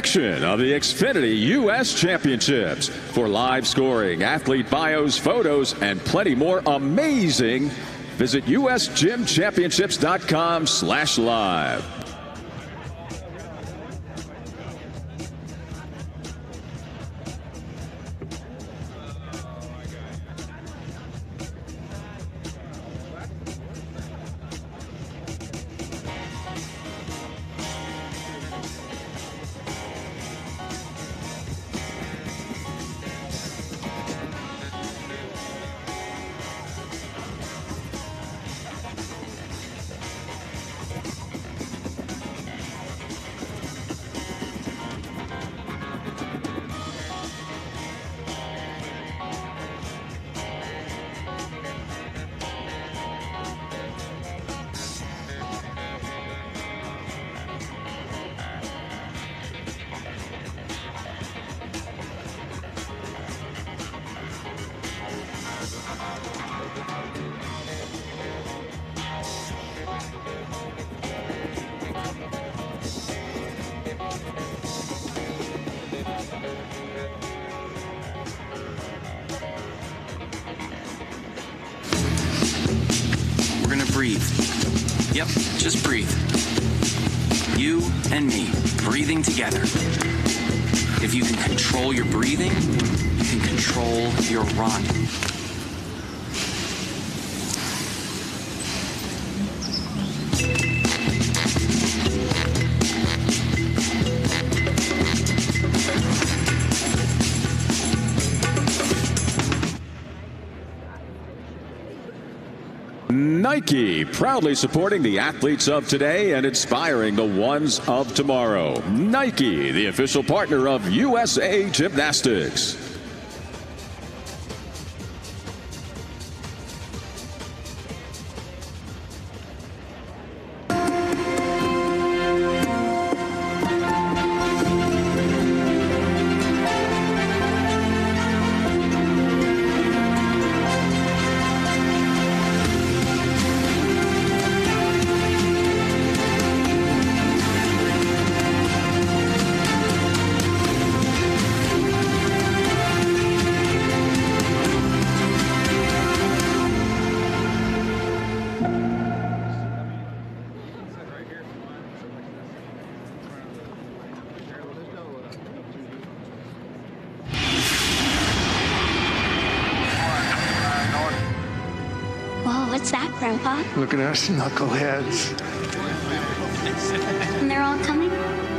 edition of the Xfinity U.S. Championships. For live scoring, athlete bios, photos, and plenty more amazing, visit usgymchampionships.com/live. We're gonna breathe. Yep, just breathe. You and me, breathing together. If you can control your breathing, you can control your run. Nike, proudly supporting the athletes of today and inspiring the ones of tomorrow. Nike, the official partner of USA Gymnastics. Whoa, what's that, Grandpa? Look at us, knuckleheads. And they're all coming?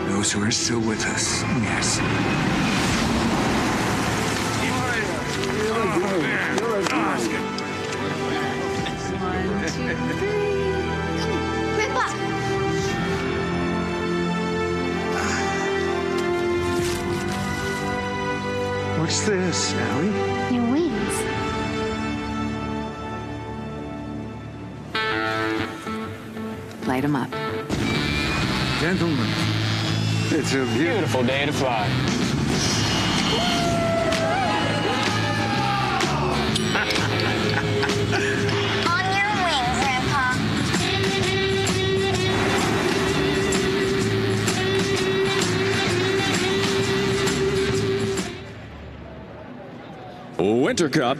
Those who are still with us, yes. One, two, three. Grandpa! What's this, Allie? Your wings. Light them up. Gentlemen, it's a beautiful day to fly. On your wings, Grandpa. Winter Cup.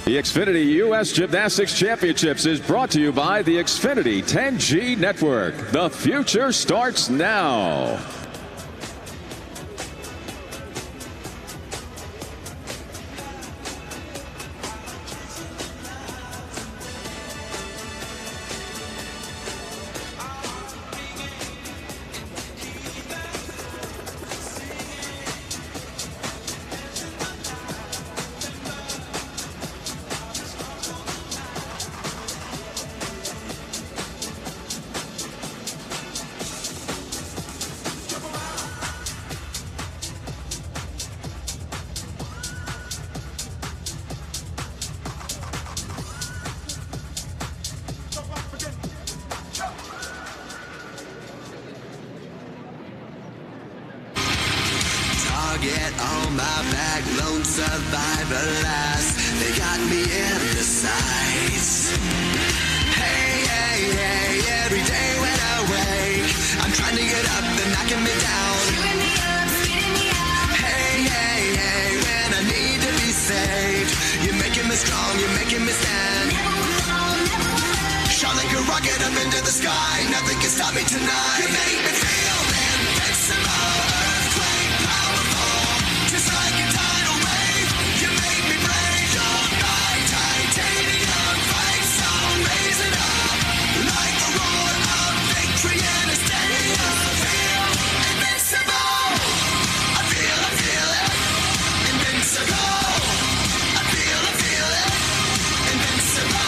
The Xfinity U.S. Gymnastics Championships is brought to you by the Xfinity 10G Network. The future starts now. Target on my back, lone survivor last. They got me in the sights. Hey, hey, hey, every day when trying to get up, they're knocking me down. Screwing me up, spitting me out. Hey, hey, hey, when I need to be saved, you're making me strong, you're making me stand. Never will fall, never will hurt. Shot like a rocket up into the sky, nothing can stop me tonight. You make me feel invincible, earthquake powerful, just like a tidal wave. You make me break on my titanium fight song, raise it up like the roar of victory in a stadium. I feel invincible. I feel it, invincible. I feel it, invincible.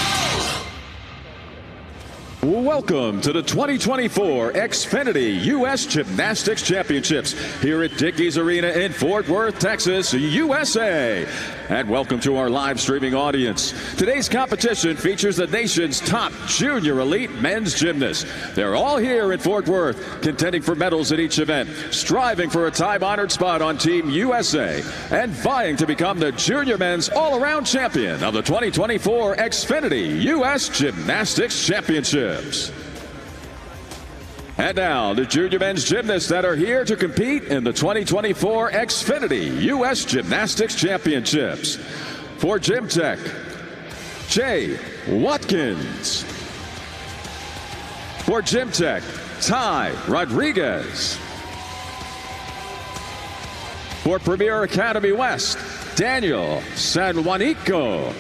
Welcome to the 2024 Xfinity U.S. Gymnastics Championships here at Dickies Arena in Fort Worth, Texas, USA. And welcome to our live streaming audience. Today's competition features the nation's top junior elite men's gymnasts. They're all here in Fort Worth, contending for medals at each event, striving for a time-honored spot on Team USA, and vying to become the junior men's all-around champion of the 2024 Xfinity U.S. Gymnastics Championships. And now, the junior men's gymnasts that are here to compete in the 2024 Xfinity U.S. Gymnastics Championships. For Gym Tech, Jay Watkins. For Gym Tech, Ty Rodriguez. For Premier Academy West, Daniel San Juanico.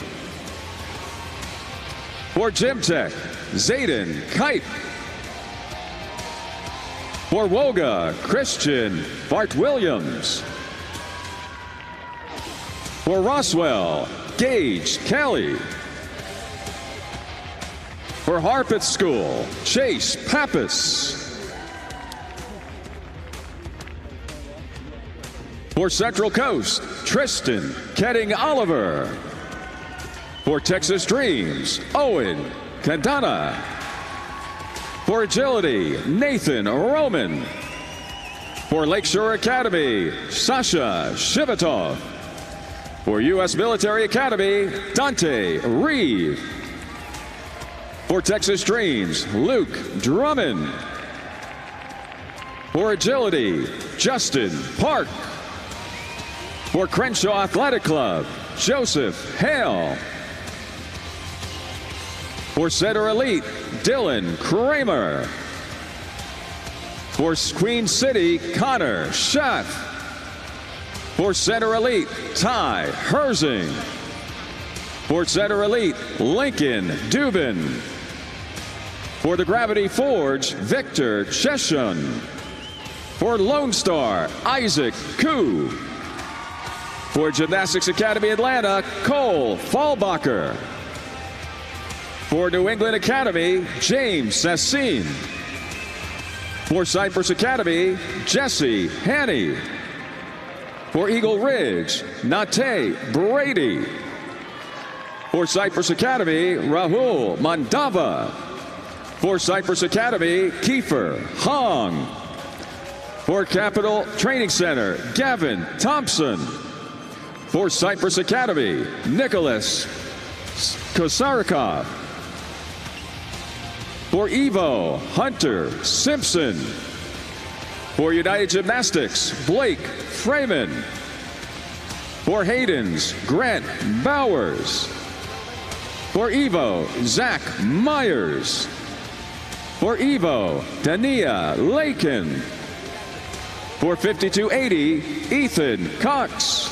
For Gym Tech, Zayden Kite. For Woga, Christian Bart Williams. For Roswell, Gage Kelly. For Harpeth School, Chase Pappas. For Central Coast, Tristan Ketting Oliver. For Texas Dreams, Owen Candana. For Agility, Nathan Roman. For Lakeshore Academy, Sasha Shivatov. For U.S. Military Academy, Dante Reeve. For Texas Dreams, Luke Drummond. For Agility, Justin Park. For Crenshaw Athletic Club, Joseph Hale. For Center Elite, Dylan Kramer. For Queen City, Connor Schaff. For Center Elite, Ty Herzing. For Center Elite, Lincoln Dubin. For the Gravity Forge, Victor Cheshon. For Lone Star, Isaac Koo. For Gymnastics Academy Atlanta, Cole Fallbacher. For New England Academy, James Sassine. For Cypress Academy, Jesse Haney. For Eagle Ridge, Nate Brady. For Cypress Academy, Rahul Mandava. For Cypress Academy, Kiefer Hong. For Capital Training Center, Gavin Thompson. For Cypress Academy, Nicholas Kosarikov. For Evo, Hunter Simpson. For United Gymnastics, Blake Freeman. For Hayden's, Grant Bowers. For Evo, Zach Myers. For Evo, Dania Lakin. For 5280, Ethan Cox.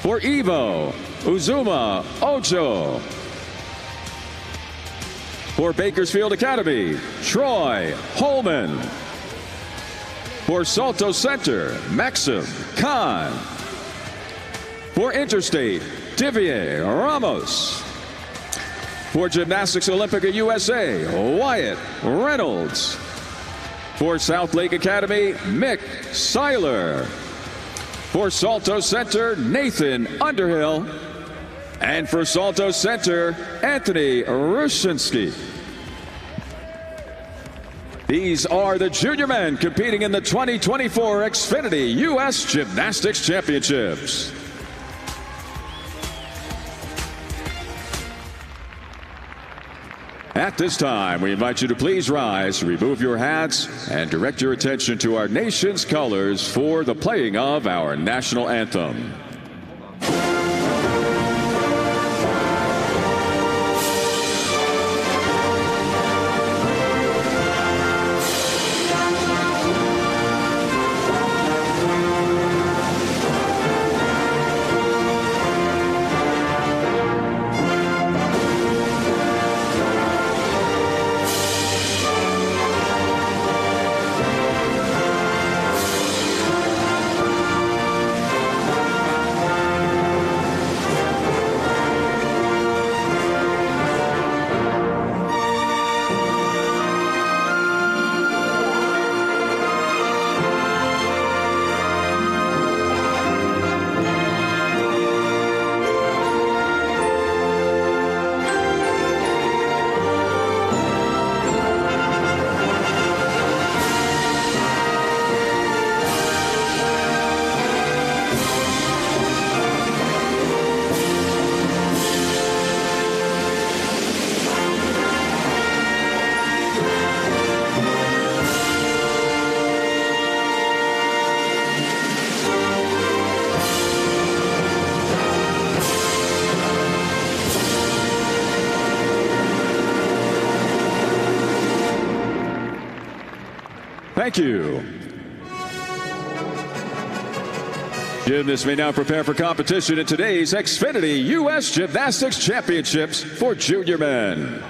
For Evo, Uzuma Ojo. For Bakersfield Academy, Troy Holman. For Salto Center, Maxim Khan. For Interstate, Divier Ramos. For Gymnastics Olympica USA, Wyatt Reynolds. For South Lake Academy, Mick Seiler. For Salto Center, Nathan Underhill. And for Salto Center, Anthony Rushinsky. These are the junior men competing in the 2024 Xfinity U.S. Gymnastics Championships. At this time, we invite you to please rise, remove your hats, and direct your attention to our nation's colors for the playing of our national anthem. Thank you. Gymnasts may now prepare for competition in today's Xfinity U.S. Gymnastics Championships for junior men.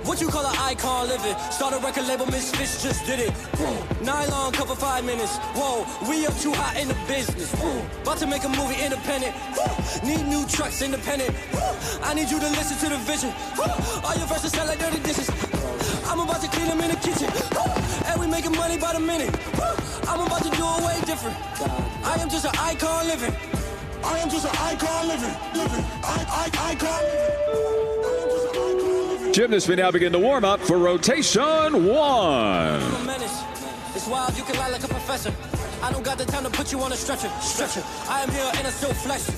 What you call an icon living? Start a record label, Misfits just did it. Nylon cover 5 minutes. Whoa, we up too hot in the business. About to make a movie independent. Need new trucks independent. I need you to listen to the vision. All your verses sound like dirty dishes. I'm about to clean them in the kitchen. And we making money by the minute. I'm about to do it way different. I am just an icon living. I am just an icon living. Icon living. Gymnasts may now begin the warm-up for rotation 1. It's wild, you can lie like a professor. I don't got the time to put you on a stretcher. I am here and I'm still flexing.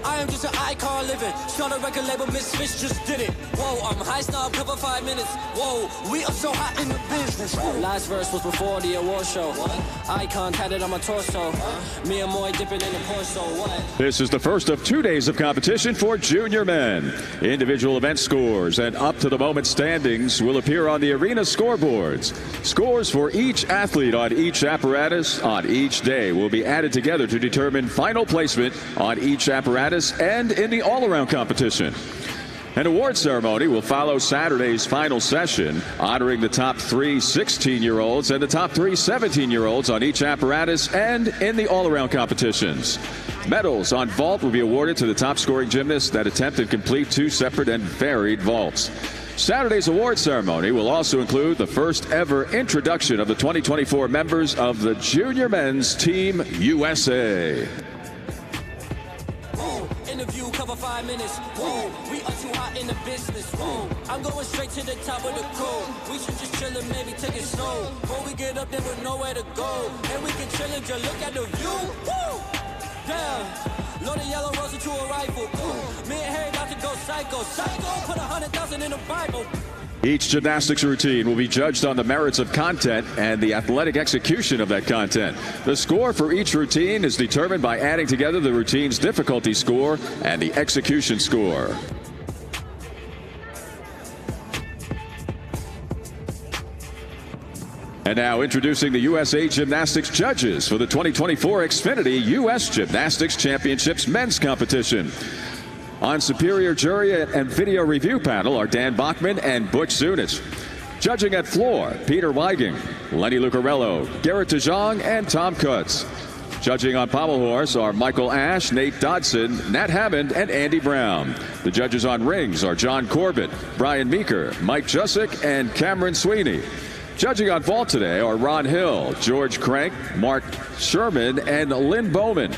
I am just an icon living. Start a record label, Misfits just did it. Whoa, I'm high snob, cover 5 minutes. Whoa, we are so hot in the business. Last verse was before the award show. Icon tatted on my torso. Me and Moy dipping in the torso. This is the first of 2 days of competition for junior men. Individual event scores and up-to-the-moment standings will appear on the arena scoreboards. Scores for each athlete on each apparatus on each day will be added together to determine final placement on each apparatus and in the all-around competition. An award ceremony will follow Saturday's final session, honoring the top 3 16-year-olds and the top 3 17-year-olds on each apparatus and in the all-around competitions. Medals on vault will be awarded to the top-scoring gymnasts that attempt and complete 2 separate and varied vaults. Saturday's award ceremony will also include the first ever introduction of the 2024 members of the Junior Men's Team USA. Interview cover 5 minutes. Whoa, we are too hot in the business. Whoa, I'm going straight to the top of the code. We should just chill and maybe take it slow. Before we get up there with nowhere to go, and we can chill and just look at the view. Woo! Yeah, load a yellow rose into a rifle. Me and Harry about to go psycho. Put 100,000 in the Bible. Each gymnastics routine will be judged on the merits of content and the athletic execution of that content. The score for each routine is determined by adding together the routine's difficulty score and the execution score. And now introducing the USA Gymnastics judges for the 2024 Xfinity U.S. Gymnastics Championships men's competition. On Superior Jury and Video Review Panel are Dan Bachman and Butch Zunich. Judging at floor, Peter Weiging, Lenny Lucarello, Garrett DeJong, and Tom Kutz. Judging on pommel horse are Michael Ash, Nate Dodson, Nat Hammond, and Andy Brown. The judges on rings are John Corbett, Brian Meeker, Mike Jusick, and Cameron Sweeney. Judging on vault today are Ron Hill, George Crank, Mark Sherman, and Lynn Bowman.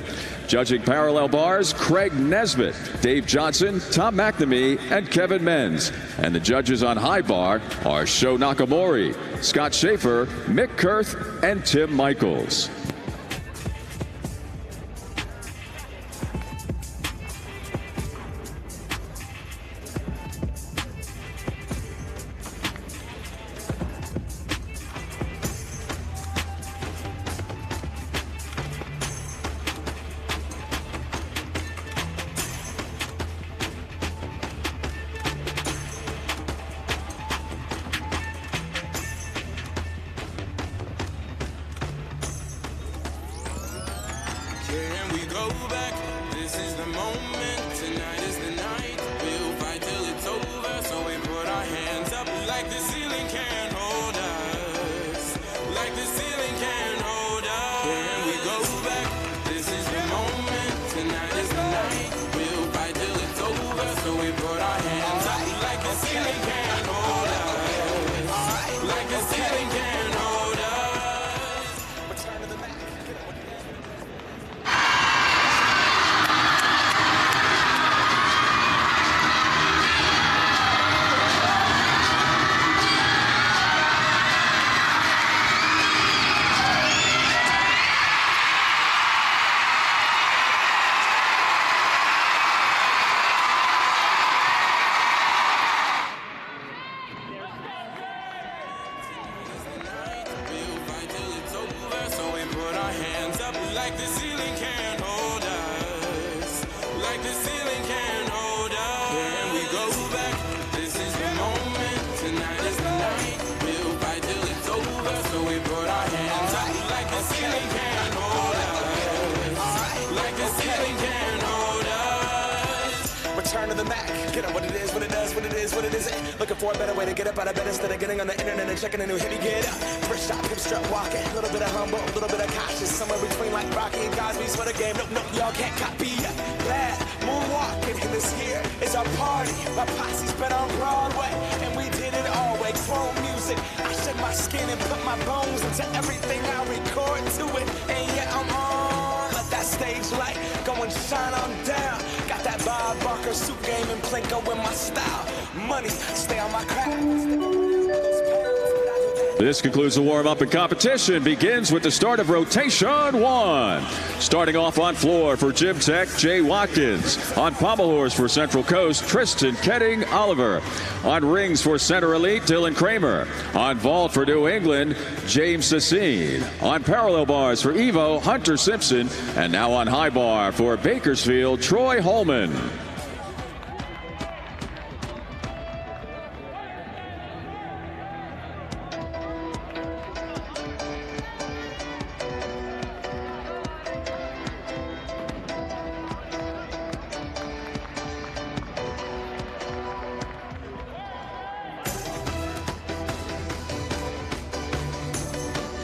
Judging parallel bars, Craig Nesbitt, Dave Johnson, Tom McNamee, and Kevin Menz. And the judges on high bar are Sho Nakamori, Scott Schaefer, Mick Kurth, and Tim Michaels. Can we go back? This is the moment. Tonight is the night. We'll fight till it's over. So we put our hands up like the ceiling can't hold us. Like the ceiling can't hold us. Can we go back? This is the moment. Tonight is the night. We'll fight till it's over. So we put our hands up like the ceiling can't hold us. Like the ceiling can't hold us. Return to the back. Like the ceiling can't hold us. Like the ceiling can't hold us. Can we go back? This is the moment. Tonight is the night. We'll fight till it's over. So we put our hands up. Like the ceiling can't hold us. Like the ceiling can't hold us. Return to the Mac. Get up what it is, what it does, what it is, what it isn't. Looking for a better way to get up out of bed instead of getting on the internet and checking a new hit. Me get up. First shot, hip strut walking. A little bit of humble, a little bit of cautious. Somewhere between like Rocky and Cosby's for the game. Nope, y'all can't copy yet. Glad moonwalking. And this here is our party. My posse's been on Broadway. And we did it all way. Chrome music. I shed my skin and put my bones into everything I record to it. And yeah, I'm on. Let that stage light go and shine on down. Got that Bob Barker suit game and Plinko in my style. Money, stay on my craft. This concludes the warm-up, and competition begins with the start of rotation 1. Starting off on floor for Gym Tech, Jay Watkins. On pommel horse for Central Coast, Tristan Ketting Oliver. On rings for Center Elite, Dylan Kramer. On vault for New England, James Sassine. On parallel bars for Evo, Hunter Simpson. And now on high bar for Bakersfield, Troy Holman.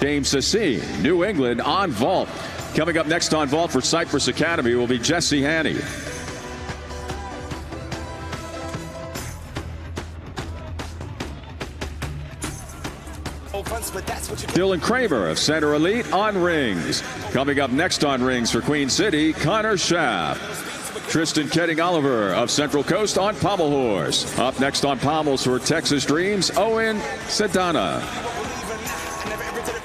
James Sassine, New England on vault. Coming up next on vault for Cypress Academy will be Jesse Haney. Dylan Kramer of Center Elite on rings. Coming up next on rings for Queen City, Connor Schaff. Tristan Ketting Oliver of Central Coast on pommel horse. Up next on pommels for Texas Dreams, Owen Sedana.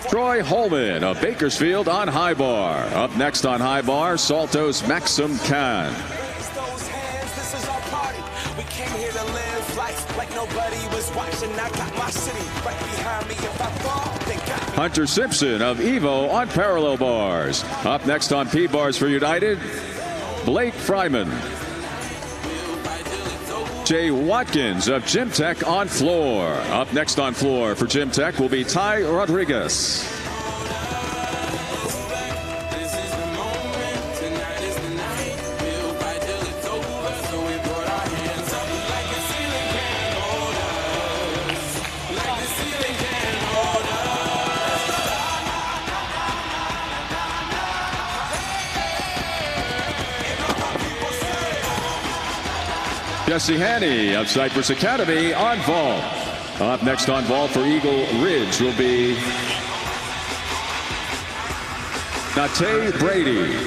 Troy Holman of Bakersfield on high bar. Up next on high bar, Salto's Maxim Khan. Hunter Simpson of Evo on parallel bars. Up next on P bars for United, Blake Fryman. Jay Watkins of Gym Tech on floor. Up next on floor for Gym Tech will be Ty Rodriguez. Jesse Haney of Cypress Academy on vault. Up next on vault for Eagle Ridge will be Nate Brady.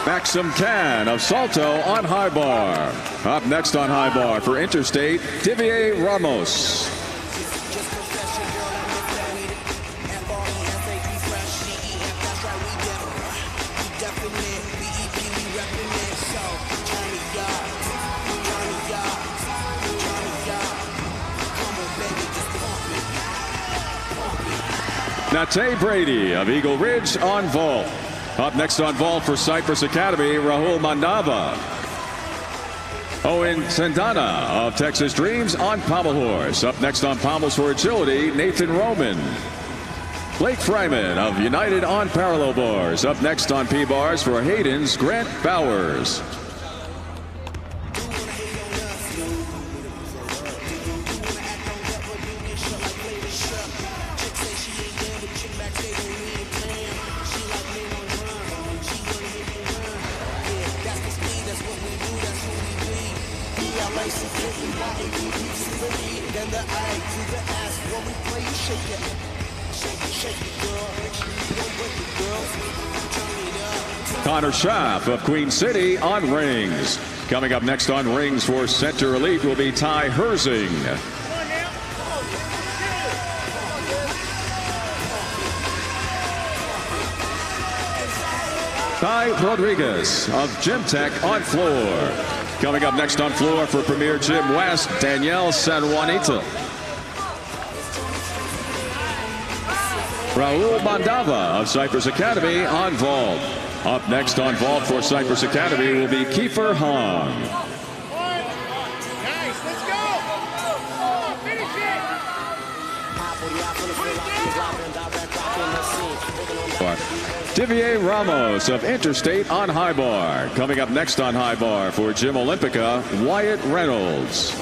Maxim Can of Salto on high bar. Up next on high bar for Interstate, Divier Ramos. Nate Brady of Eagle Ridge on vault. Up next on vault for Cypress Academy, Rahul Mandava. Owen Sandana of Texas Dreams on pommel horse. Up next on pommels for agility, Nathan Roman. Blake Fryman of United on parallel bars. Up next on P-bars for Hayden's Grant Bowers. Connor Schaff of Queen City on rings. Coming up next on rings for Center Elite will be Ty Herzing. Ty Rodriguez of Gym Tech on floor. Coming up next on floor for Premier Gym West, Danielle San Juanita. Rahul Mandava of Cypress Academy on vault. Up next on vault for Cypress Academy will be Kiefer Hong. Nice, let's go! Finish it! Divier Ramos of Interstate on high bar. Coming up next on high bar for Gym Olympica, Wyatt Reynolds.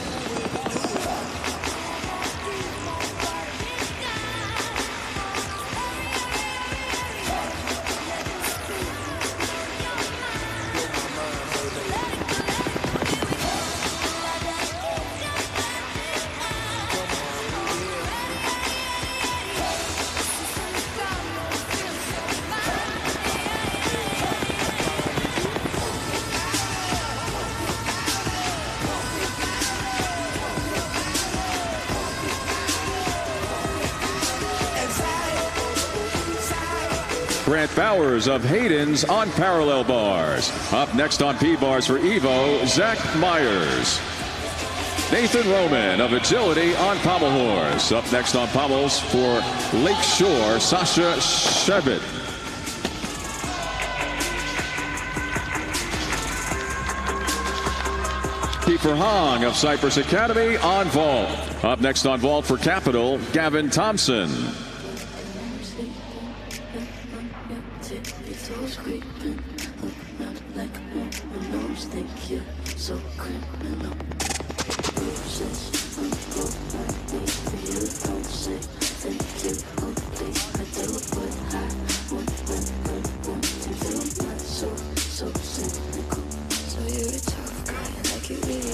Grant Bowers of Hayden's on parallel bars. Up next on P-bars for Evo, Zach Myers. Nathan Roman of Agility on pommel horse. Up next on pommels for Lakeshore, Sasha Shevit. Kiefer Hong of Cypress Academy on vault. Up next on vault for Capital, Gavin Thompson.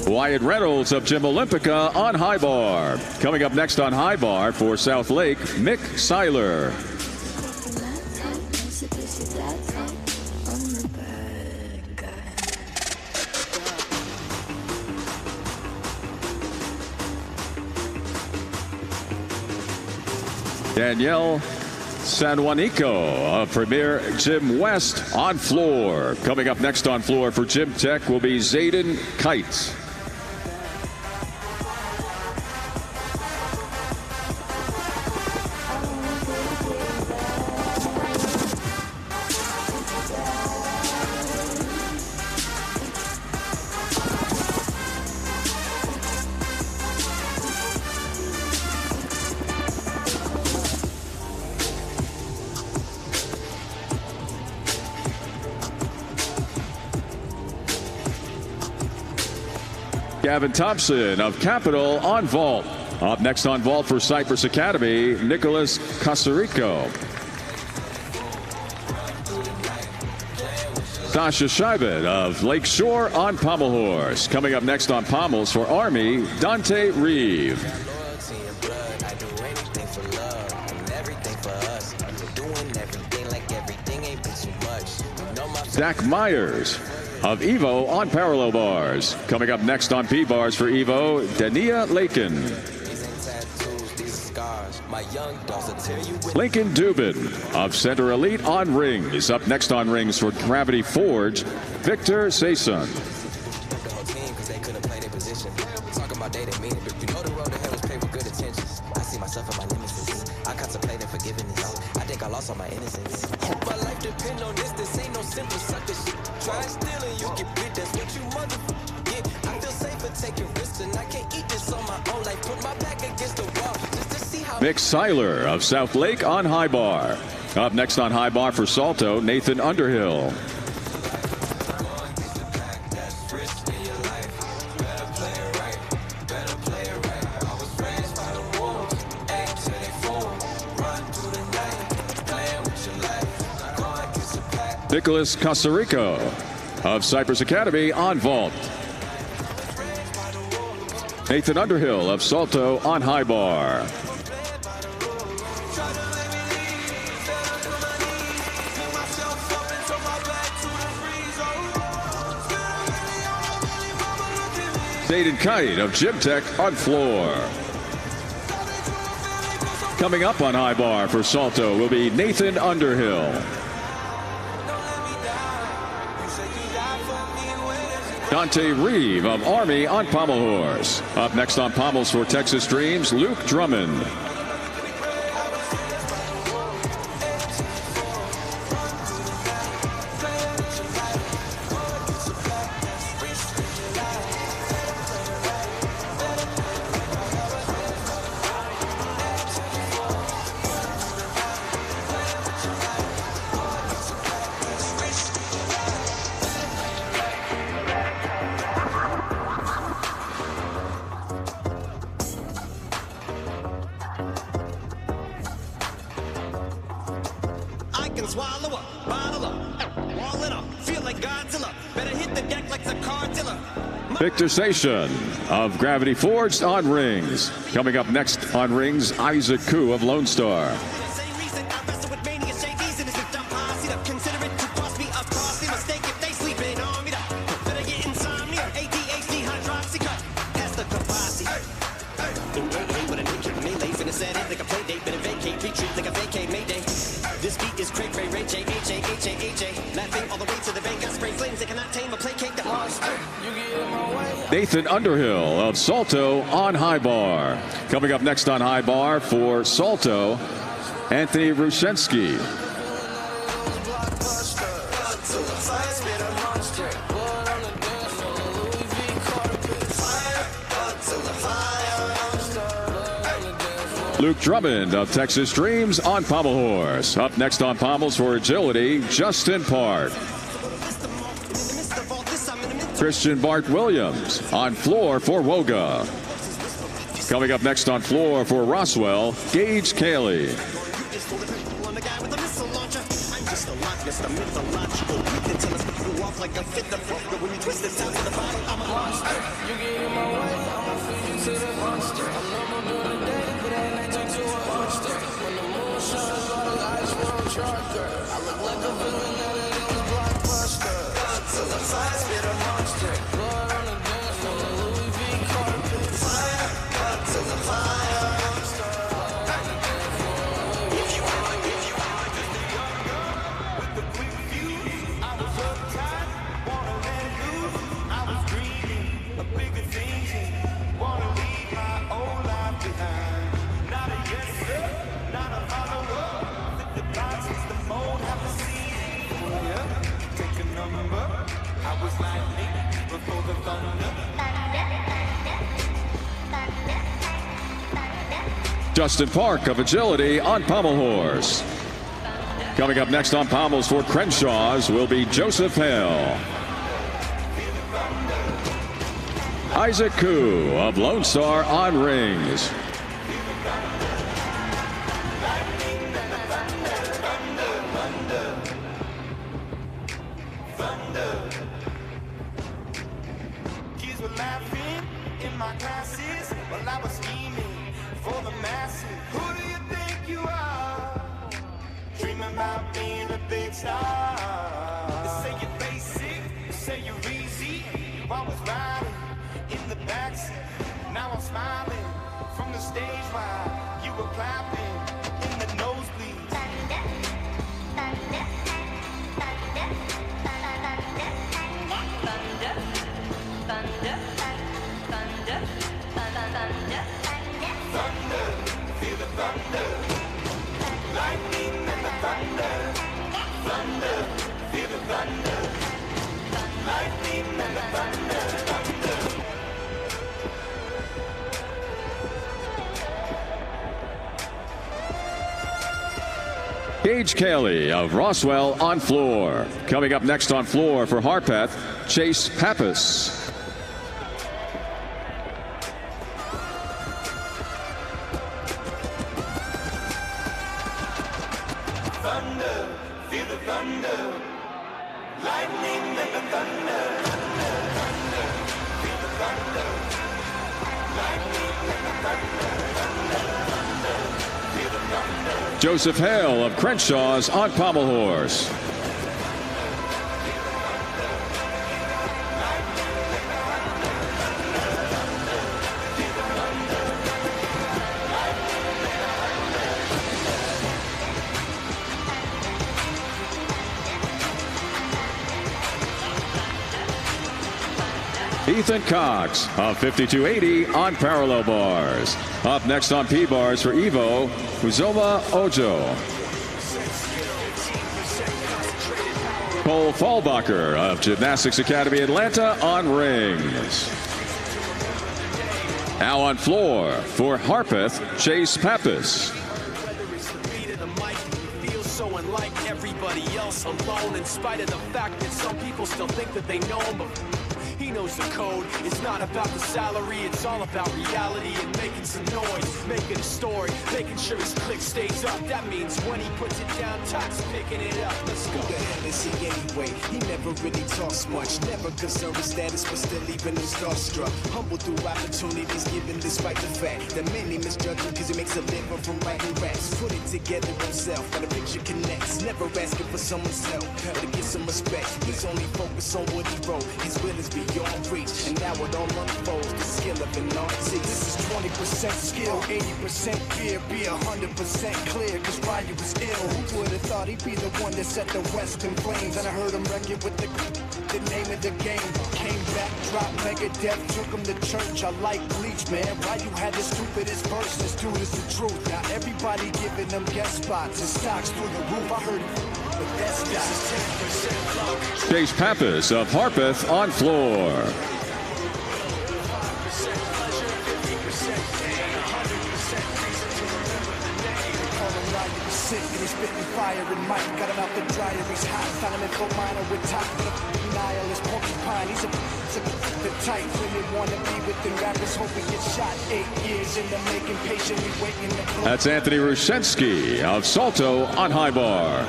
Wyatt Reynolds of Gym Olympica on high bar. Coming up next on high bar for South Lake, Mick Seiler. Danielle San Juanico of Premier Gym West on floor. Coming up next on floor for Gym Tech will be Zayden Kite. Gavin Thompson of Capital on vault. Up next on vault for Cypress Academy, Nicholas Casarico. Sasha Scheibet of Lakeshore on pommel horse. Coming up next on pommels for Army, Dante Reeve. Zach Myers of Evo on parallel bars. Coming up next on P-bars for Evo, Dania Lakin. Lincoln Dubin of Center Elite on rings. Up next on rings for Gravity Forge, Victor Sason. Mick Seiler of South Lake on high bar. Up next on high bar for Salto, Nathan Underhill. Nicholas Casarico of Cypress Academy on vault. Nathan Underhill of Salto on high bar. David Kite of Gym Tech on floor. Coming up on high bar for Salto will be Nathan Underhill. Dante Reeve of Army on pommel horse. Up next on pommels for Texas Dreams, Luke Drummond. Victor Sason of Gravity Forged on rings. Coming up next on rings, Isaac Koo of Lone Star. Nathan Underhill of Salto on high bar. Coming up next on high bar for Salto, Anthony Rushensky. Luke Drummond of Texas Dreams on pommel horse. Up next on pommels for agility, Justin Park. Christian Bart Williams on floor for Woga. Coming up next on floor for Roswell, Gage Cayley. Justin Park of agility on pommel horse. Coming up next on pommels for Crenshaw's will be Joseph Hale. Isaac Koo of Lone Star on rings. Kids were laughing in my classes while I was scheming for the masses. Who do you think you are? Dreaming about being a big star. They say you're basic, they say you're easy. You always riding in the backseat. Now I'm smiling from the stage while you were clapping in the nosebleeds. Thunder, feel the thunder. Lightning and the thunder. Thunder, feel the thunder. Lightning and the thunder. Thunder. Gage Kelly of Roswell on floor. Coming up next on floor for Harpeth, Chase Pappas. Thunder, feel the thunder. Lightning and the thunder. Thunder, feel the thunder. Lightning and the thunder. Thunder, feel the thunder. Joseph Hale of Crenshaw's on pommel horse. Ethan Cox of 5280 on parallel bars. Up next on P-bars for Evo, Uzoma Ojo. Cole Fallbacher of Gymnastics Academy Atlanta on rings. Now on floor for Harpeth, Chase Pappas. Whether it's the beat of the mic, you feel so unlike everybody else, alone in spite of the fact that some people still think that they know him, but he knows the code. It's not about the salary, it's all about reality and making some noise, making a story, making sure his click stays up. That means when he puts it down, Tox picking it up. Let's go. Who the hell is he anyway? He never really talks much, never concerned with status, but still leaving him starstruck. Humble through opportunities given despite the fact that many misjudge him because he makes a living from writing raps. Put it together himself, and the picture connects. Never asking for someone's help or to get some respect. He's only focused on what he wrote. His will is beyond reach, and now it all unfolds. The skill of an artist. This is 20% skill, 80% fear. Be 100% clear, cause Ryu was ill. Who would have thought he'd be the one that set the West in flames? And I heard him wreck it with the name of the game. Came back, dropped Megadeth, took him to church. I like Bleach, man. Ryu had the stupidest verses, dude, it's the truth. Now everybody giving them guest spots and stocks through the roof. I heard him, but that's not. Chase Pappas of Harpeth on floor. Sick and he's spitting fire and Mike got him out the dryer. He's hot, found him in Fort Minor with top of the nihilist porcupine. He's a the type women want to be with the rappers. Hope he gets shot 8 years in the making, patiently waiting to blow. That's Anthony Rushensky of Salto on high bar.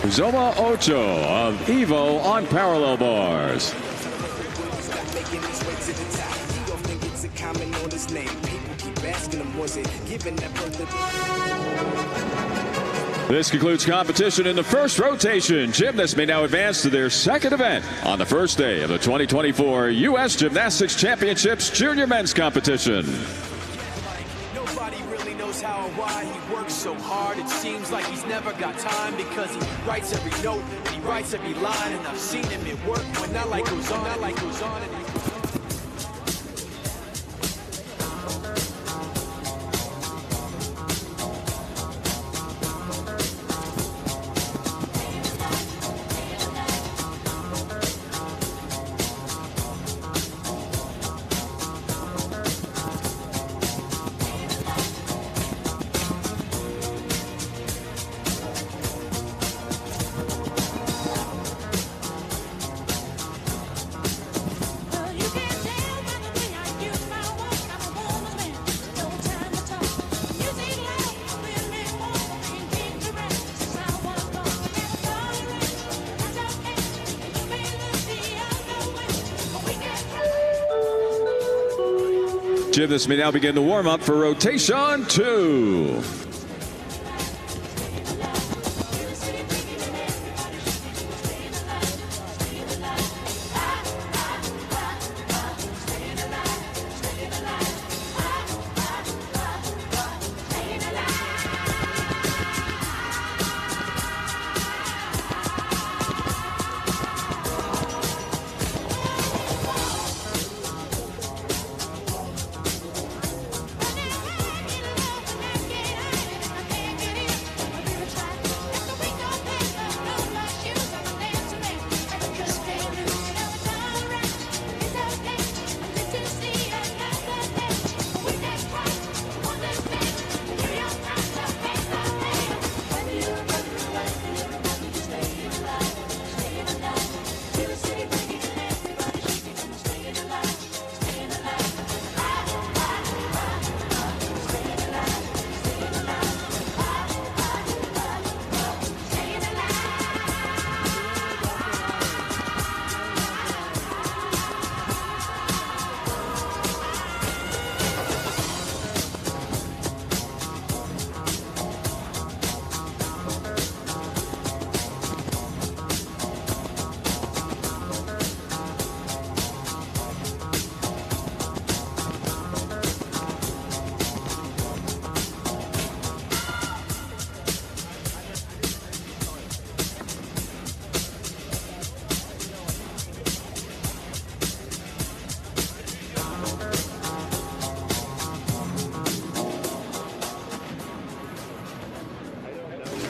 Uzoma Ocho of Evo on parallel bars. This concludes competition in the first rotation. Gymnasts may now advance to their second event on the first day of the 2024 U.S. Gymnastics Championships Junior Men's Competition. Nobody really knows how or why he works so hard. It seems like he's never got time because he writes every note and he writes every line. And I've seen him at work when that light goes on, and he Gymnasts may now begin the warm-up for rotation 2.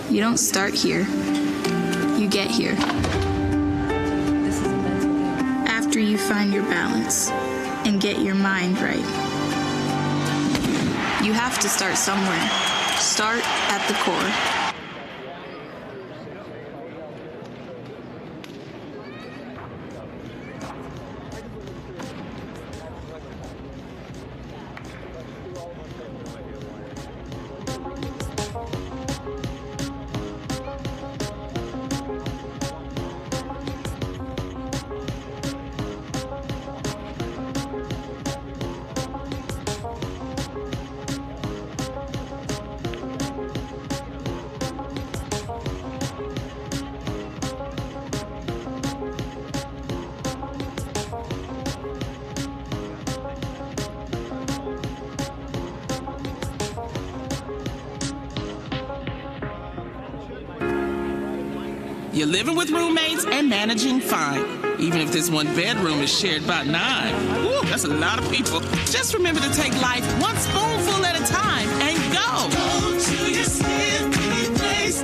You don't start here. You get here. After you find your balance and get your mind right. You have to start somewhere. Start at the core. You're living with roommates and managing fine. Even if this one bedroom is shared by 9. Woo, that's a lot of people. Just remember to take life one spoonful at a time and go. Go to your sniffy place.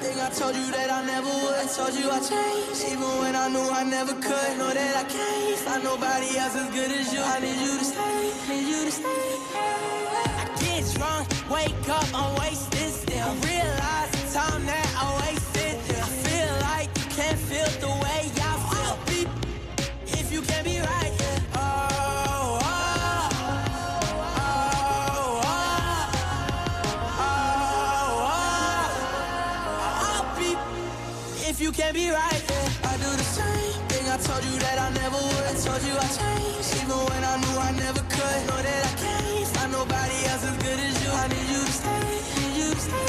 Think I told you that I never would. I told you I changed, even when I knew I never could. Know that I can't find nobody else as good as you. I need you to stay, need you to stay. I get drunk, wake up, I'm wasted still. I realize the time that I wasted. I feel like you can't feel the way I feel. Beep, if you can't be right. If you can't be right, yeah. I do the same thing. I told you that I never would. I told you I changed, even when I knew I never could. Know that I can't find nobody else as good as you. I need you to stay, need you to stay.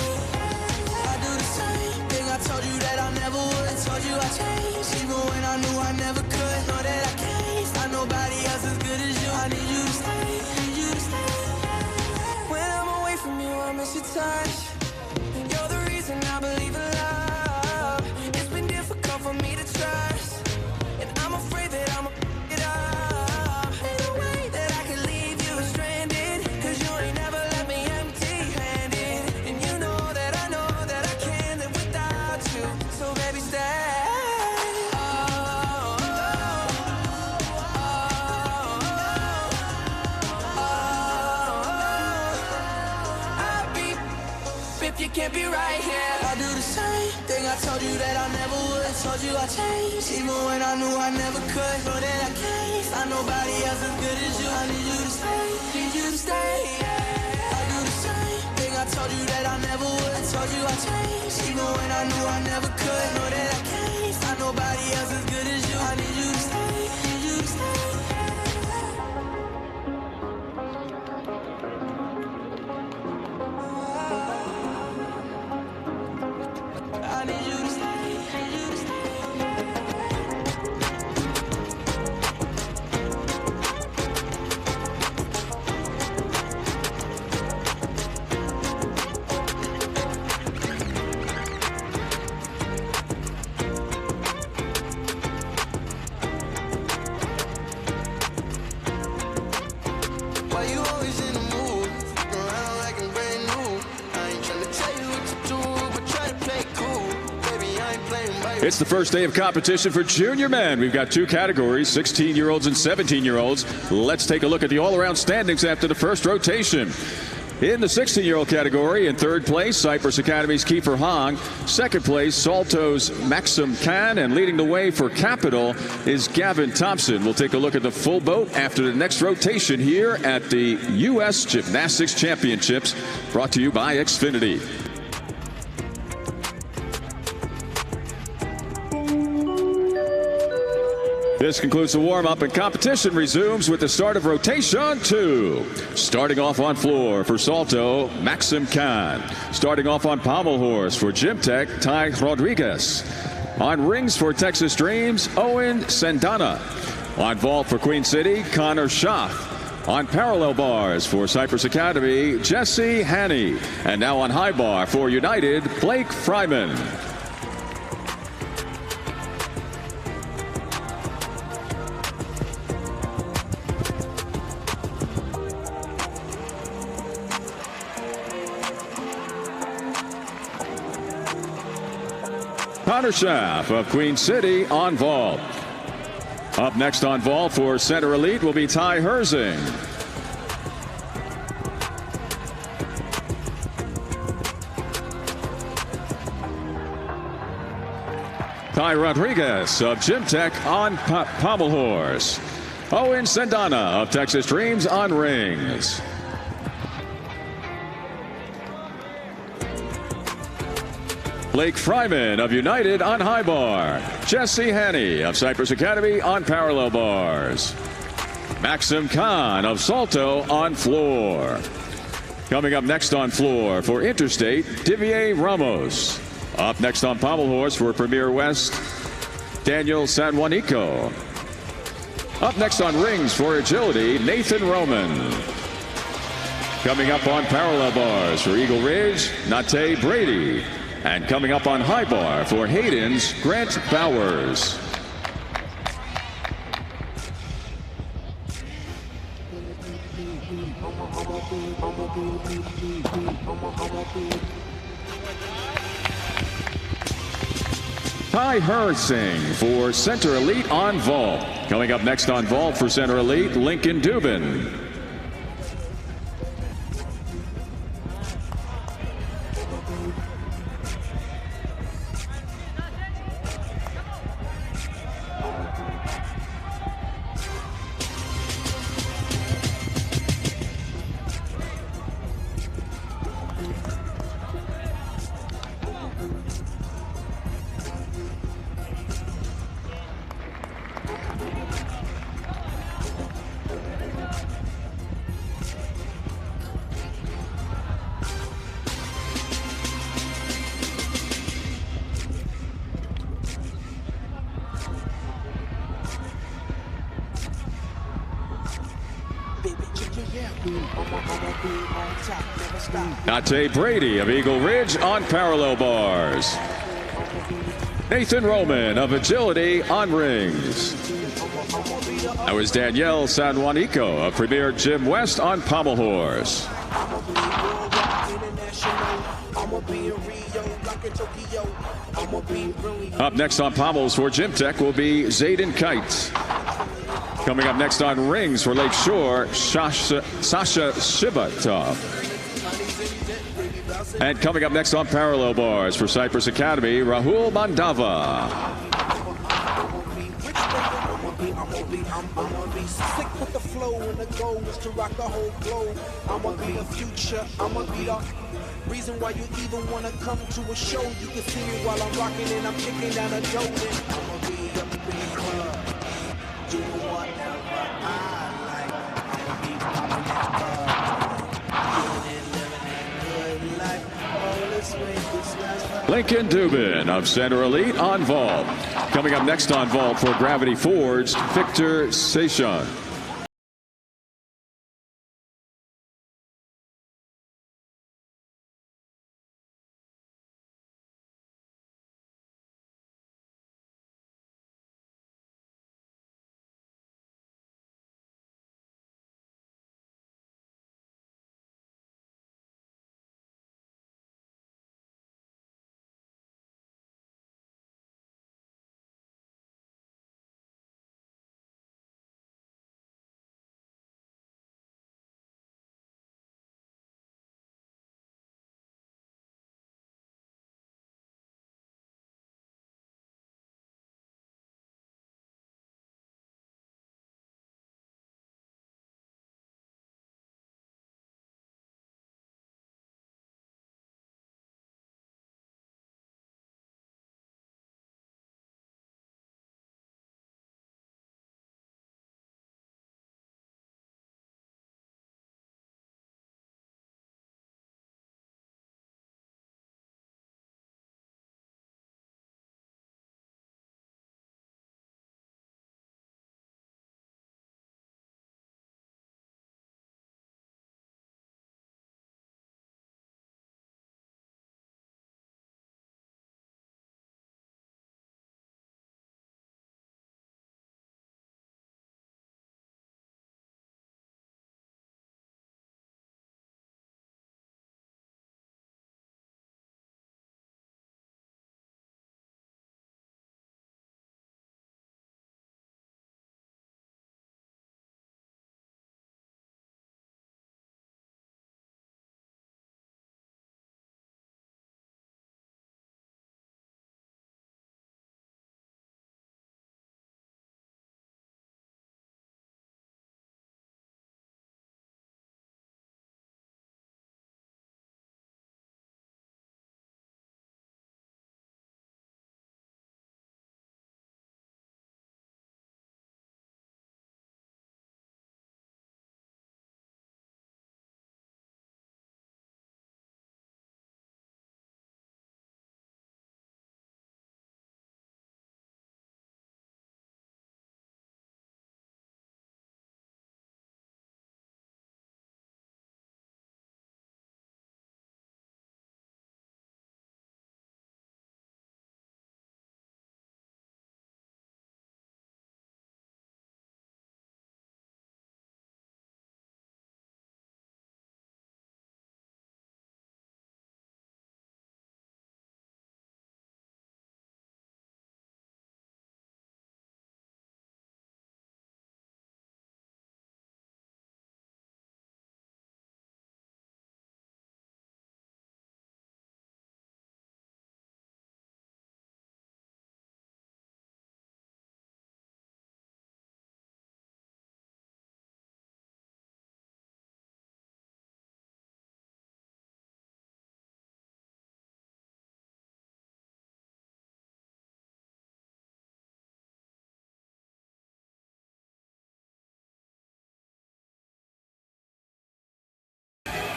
I do the same thing. I told you that I never would. I told you I changed, even when I knew I never could. Know that I can't find nobody else as good as you. I need you to stay, need you to stay. When I'm away from you, I miss your touch. You're the reason I believe in love. For me to trust, and I'm afraid that I'ma it up. Ain't no way that I can leave you stranded, cause you ain't never left me empty-handed. And you know that I can't live without you. So baby, stay. I'll be if you can't be right here. I do the same thing. I told you that I never would. I told you I changed, even when I knew I never could. Know that I can't find nobody else as good as you. I need you to stay, need you to stay. I do the same thing. I told you that I never would. I told you I changed, even when I knew I never could. Know that I can't find nobody else as good as you. I need you to stay. It's the first day of competition for junior men. We've got 2 categories, 16-year-olds and 17-year-olds. Let's take a look at the all-around standings after the first rotation. In the 16-year-old category, in 3rd place, Cypress Academy's Kiefer Hong. 2nd place, Salto's Maxim Khan. And leading the way for Capital is Gavin Thompson. We'll take a look at the full boat after the next rotation here at the U.S. Gymnastics Championships, brought to you by Xfinity. This concludes the warm-up, and competition resumes with the start of rotation 2. Starting off on floor for Salto, Maxim Khan. Starting off on pommel horse for Gym Tech, Ty Rodriguez. On rings for Texas Dreams, Owen Sendana. On vault for Queen City, Connor Schaff. On parallel bars for Cypress Academy, Jesse Haney. And now on high bar for United, Blake Fryman. Connor Schaff of Queen City on vault. Up next on vault for Center Elite will be Ty Herzing. Ty Rodriguez of Gym Tech on pommel horse. Owen Sendana of Texas Dreams on rings. Blake Fryman of United on high bar. Jesse Haney of Cypress Academy on parallel bars. Maxim Khan of Salto on floor. Coming up next on floor for Interstate, Divier Ramos. Up next on pommel horse for Premier West, Daniel Sanjuanico. Up next on rings for agility, Nathan Roman. Coming up on parallel bars for Eagle Ridge, Nate Brady. And coming up on high bar for Hayden's, Grant Bowers. Ty Herzing for Center Elite on vault. Coming up next on vault for Center Elite, Lincoln Dubin. Nate Brady of Eagle Ridge on parallel bars. Nathan Roman of Agility on rings. That was Danielle Sanjuanico of Premier Gym West on pommel horse. Up next on pommels for Gym Tech will be Zayden Kite. Coming up next on rings for Lake Shore, Sasha Shibatov. And coming up next on parallel bars for Cypress Academy, Rahul Mandava. Sick with the flow and the goal is to rock the whole globe. I'ma be the future, I'ma be the reason why you even wanna come to a show. You can see me while I'm rocking and I'm kicking down a door. I'ma be up in the club, doing whatever I like. I'ma be popping that bug, living that good life. Oh, let's make this last. Lincoln Dubin of Center Elite on vault. Coming up next on vault for Gravity Forge, Victor Sation.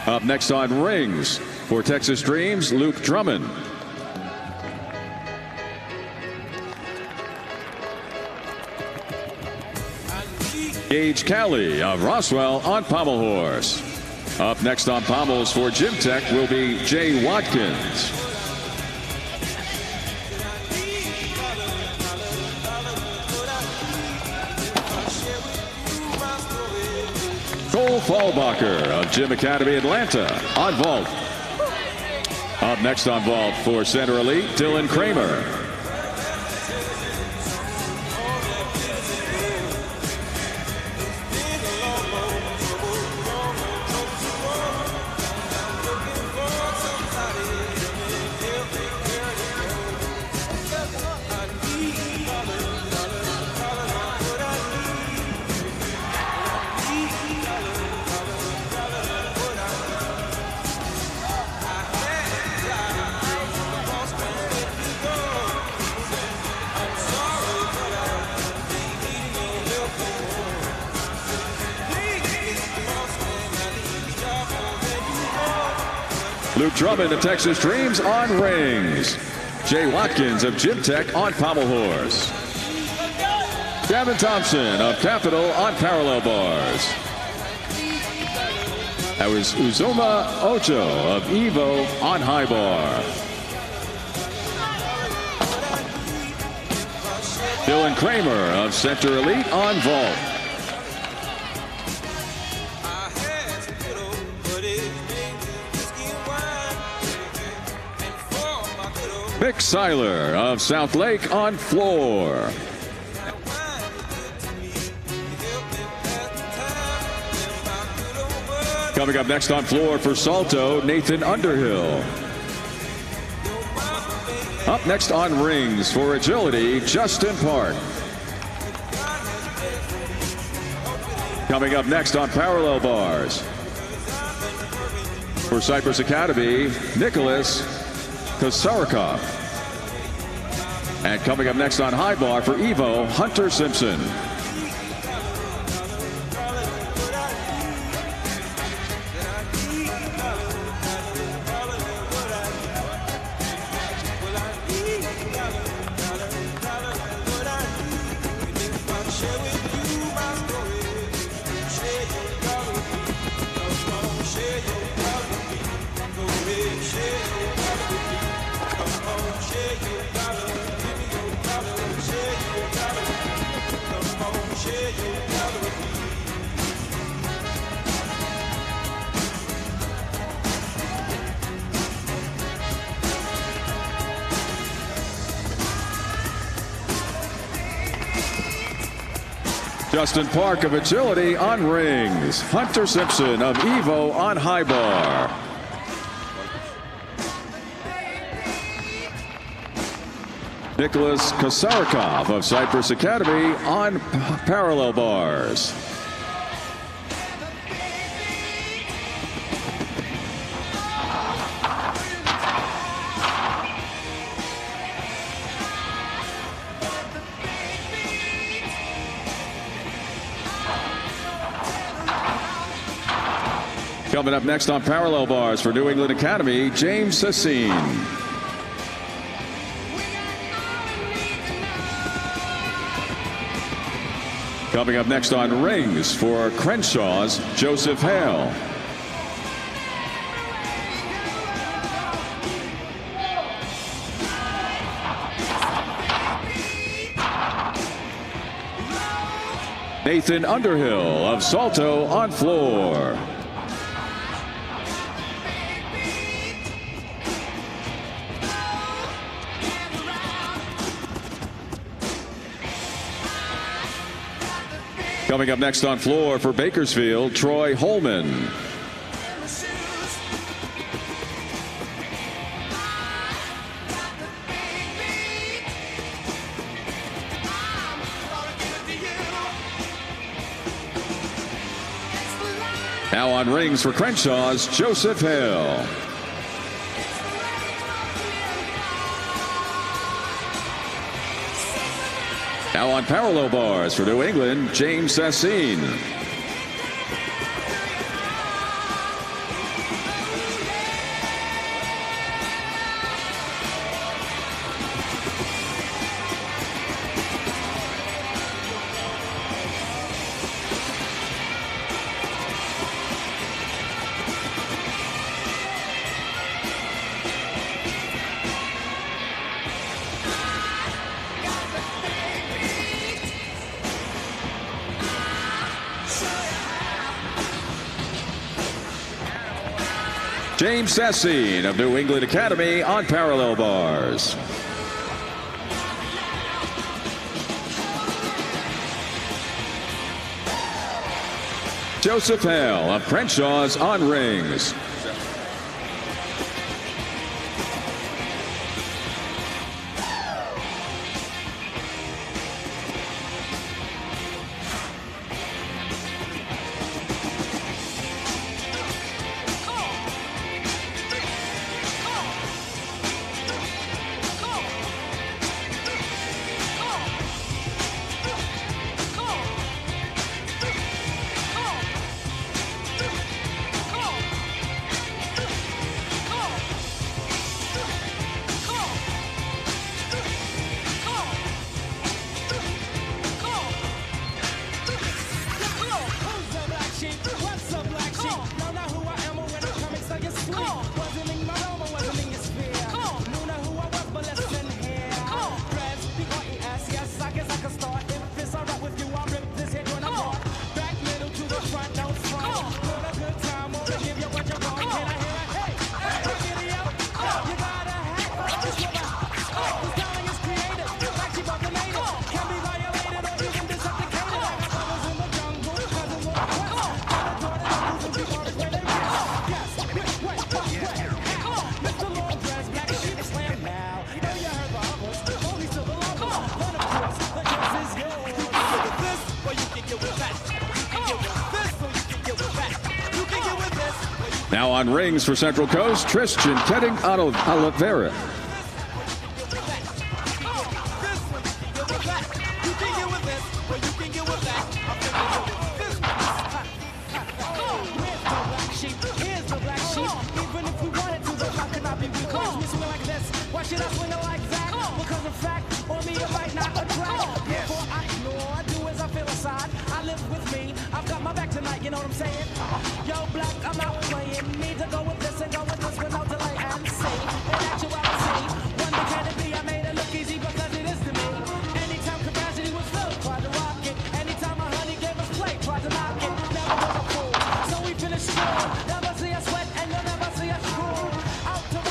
Up next on rings for Texas Dreams, Luke Drummond. Gage Calley of Roswell on pommel horse. Up next on pommels for Gym Tech will be Jay Watkins. Cole Fallbacher of Gym Academy Atlanta on vault. Up next on vault for Center Elite, Dylan Kramer. Luke Drummond of Texas Dreams on rings. Jay Watkins of Gym Tech on pommel horse. Gavin Thompson of Capital on parallel bars. That was Uzoma Ocho of Evo on high bar. Dylan Kramer of Center Elite on vault. Mick Seiler of South Lake on floor. Coming up next on floor for Salto, Nathan Underhill. Up next on rings for agility, Justin Park. Coming up next on parallel bars for Cypress Academy, Nicholas Kosarikov. And coming up next on high bar for Evo, Hunter Simpson. Justin Park of agility on rings. Hunter Simpson of Evo on high bar. Nicholas Kosarikov of Cypress Academy on parallel bars. Coming up next on parallel bars for New England Academy, James Sassine. Coming up next on rings for Crenshaw's Joseph Hale. Nathan Underhill of Salto on floor. Coming up next on floor for Bakersfield, Troy Holman. Now on rings for Crenshaw's Joseph Hale. Now on parallel bars for New England, James Sassine. James Sassine of New England Academy on parallel bars. Joseph Hale of Crenshaw's on rings. Now on rings for Central Coast, Tristan Ketting out of Oliveira.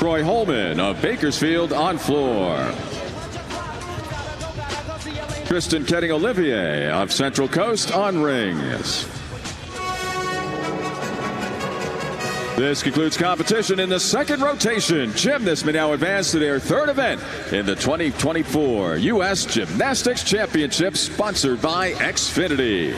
Troy Holman of Bakersfield on floor. Tristan Ketting Olivier of Central Coast on rings. This concludes competition in the second rotation. Gymnasts may now advance to their third event in the 2024 U.S. Gymnastics Championships, sponsored by Xfinity.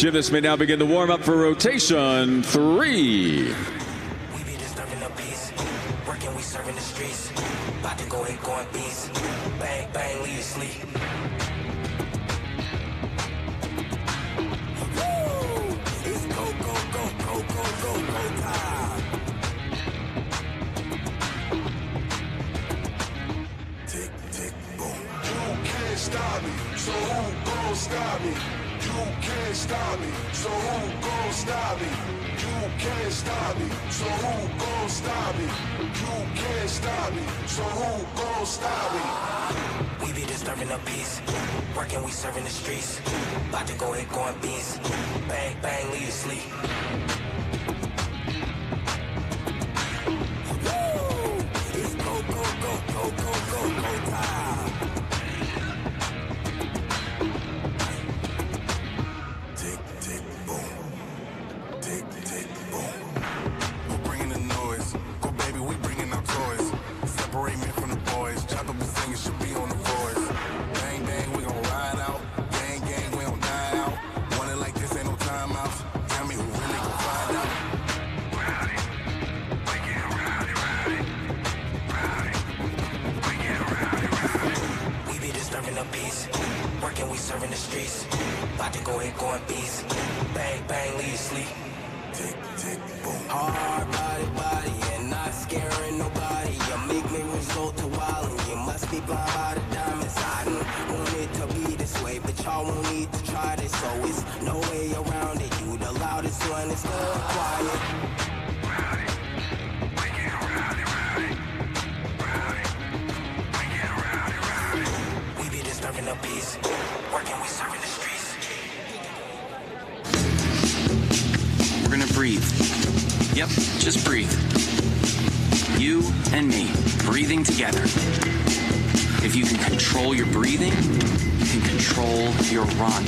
Gymnasts may now begin the warm-up for rotation 3. Separate me from the softly. Tick, tick, boom. Hard body, and not scaring nobody. You make me resort to wildin'. You must be blind by the diamonds. I didn't want it to be this way, but y'all won't need to try this. So it's no way around it. You the loudest one, it's still quiet. Rowdy, we get rowdy, rowdy. Rowdy, we get rowdy, rowdy. We be disturbing the peace, working, we serving the streets. We're gonna breathe. Yep, just breathe. You and me, breathing together. If you can control your breathing, you can control your run.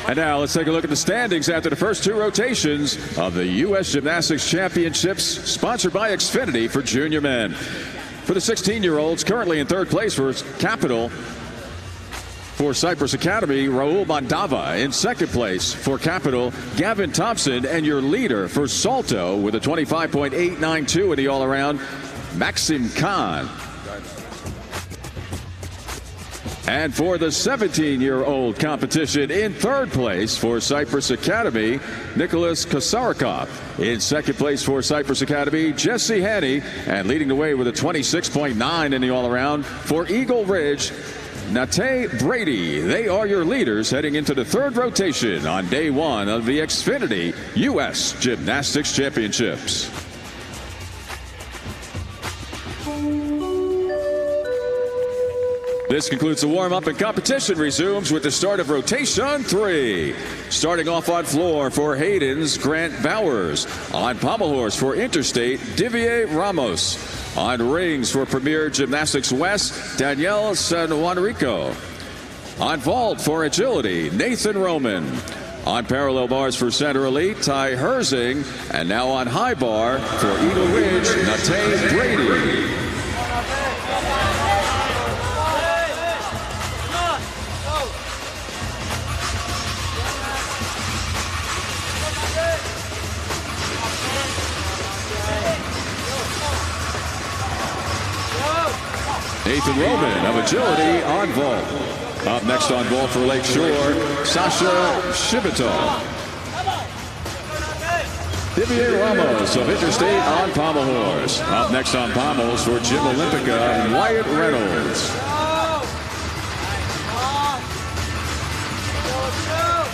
And now let's take a look at the standings after the first two rotations of the U.S. Gymnastics Championships, sponsored by Xfinity for junior men. For the 16-year-olds, currently in third place for Capital for Cypress Academy, Raul Mandava. In second place for Capital, Gavin Thompson. And your leader for Salto with a 25.892 in the all-around, Maxim Khan. And for the 17-year-old competition, in third place for Cypress Academy, Nicholas Kosarikov. In second place for Cypress Academy, Jesse Haney. And leading the way with a 26.9 in the all-around for Eagle Ridge, Nate Brady. They are your leaders heading into the third rotation on day one of the Xfinity U.S. Gymnastics Championships. This concludes the warm-up, and competition resumes with the start of rotation 3. Starting off on floor for Hayden's, Grant Bowers. On pommel horse for Interstate, Divier Ramos. On rings for Premier Gymnastics West, Danielle San Juanrico. On vault for Agility, Nathan Roman. On parallel bars for Center Elite, Ty Herzing. And now on high bar for Eagle Ridge, Nate Brady. Nathan Roman of agility on vault. Up next on vault for Lakeshore, Sasha Shibitov. Vivier Ramos of Interstate on pommel horse. Up next on pommels for Gym Olympica, Wyatt Reynolds.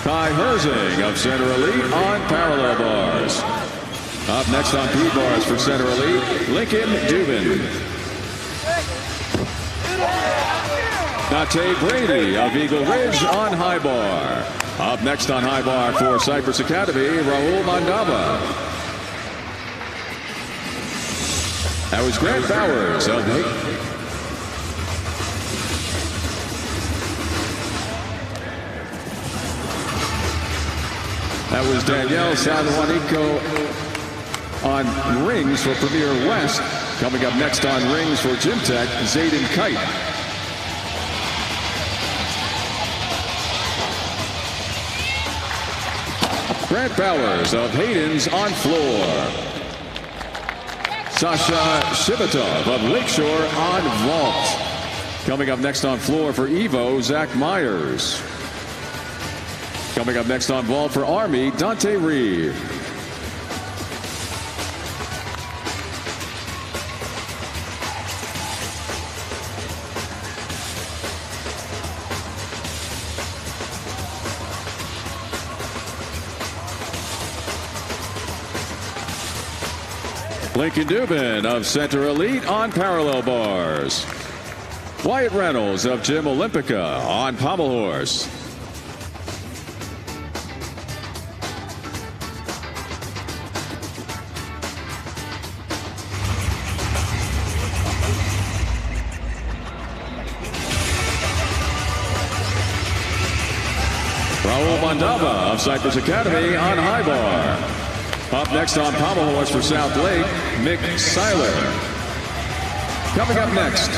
Kai Herzing of Center Elite on parallel bars. Up next on P-bars for Center Elite, Lincoln Dubin. Nate Brady of Eagle Ridge on high bar. Up next on high bar for Cypress Academy, Raul Mandava. That was Grant Bowers of That was Danielle San Juanico on rings for Premier West. Coming up next on rings for Gym Tech, Zayden Kite. Grant Bowers of Hayden's on floor. Sasha Shibitov of Lakeshore on vault. Coming up next on floor for Evo, Zach Myers. Coming up next on vault for Army, Dante Reeve. Lincoln Dubin of Center Elite on parallel bars. Wyatt Reynolds of Gym Olympica on pommel horse. Raul Mandava of Cypress Academy on high bar. Up next on pommel horse for South Lake, Mick Seiler. Coming up next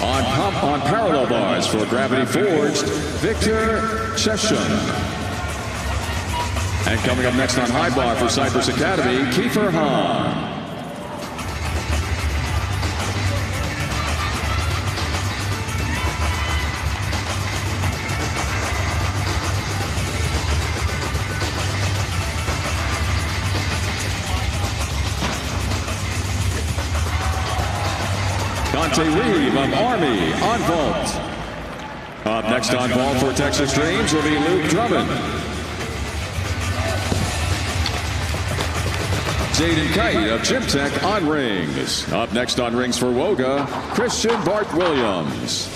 on parallel bars for Gravity Forged, Victor Chesham. And coming up next on high bar for Cypress Academy, Kiefer Hahn. Dante Reeve of Army on vault. Up next on vault for Texas Dreams will be Luke Drummond. Zayden Kite of Gym Tech on rings. Up next on rings for Woga, Christian Bart Williams.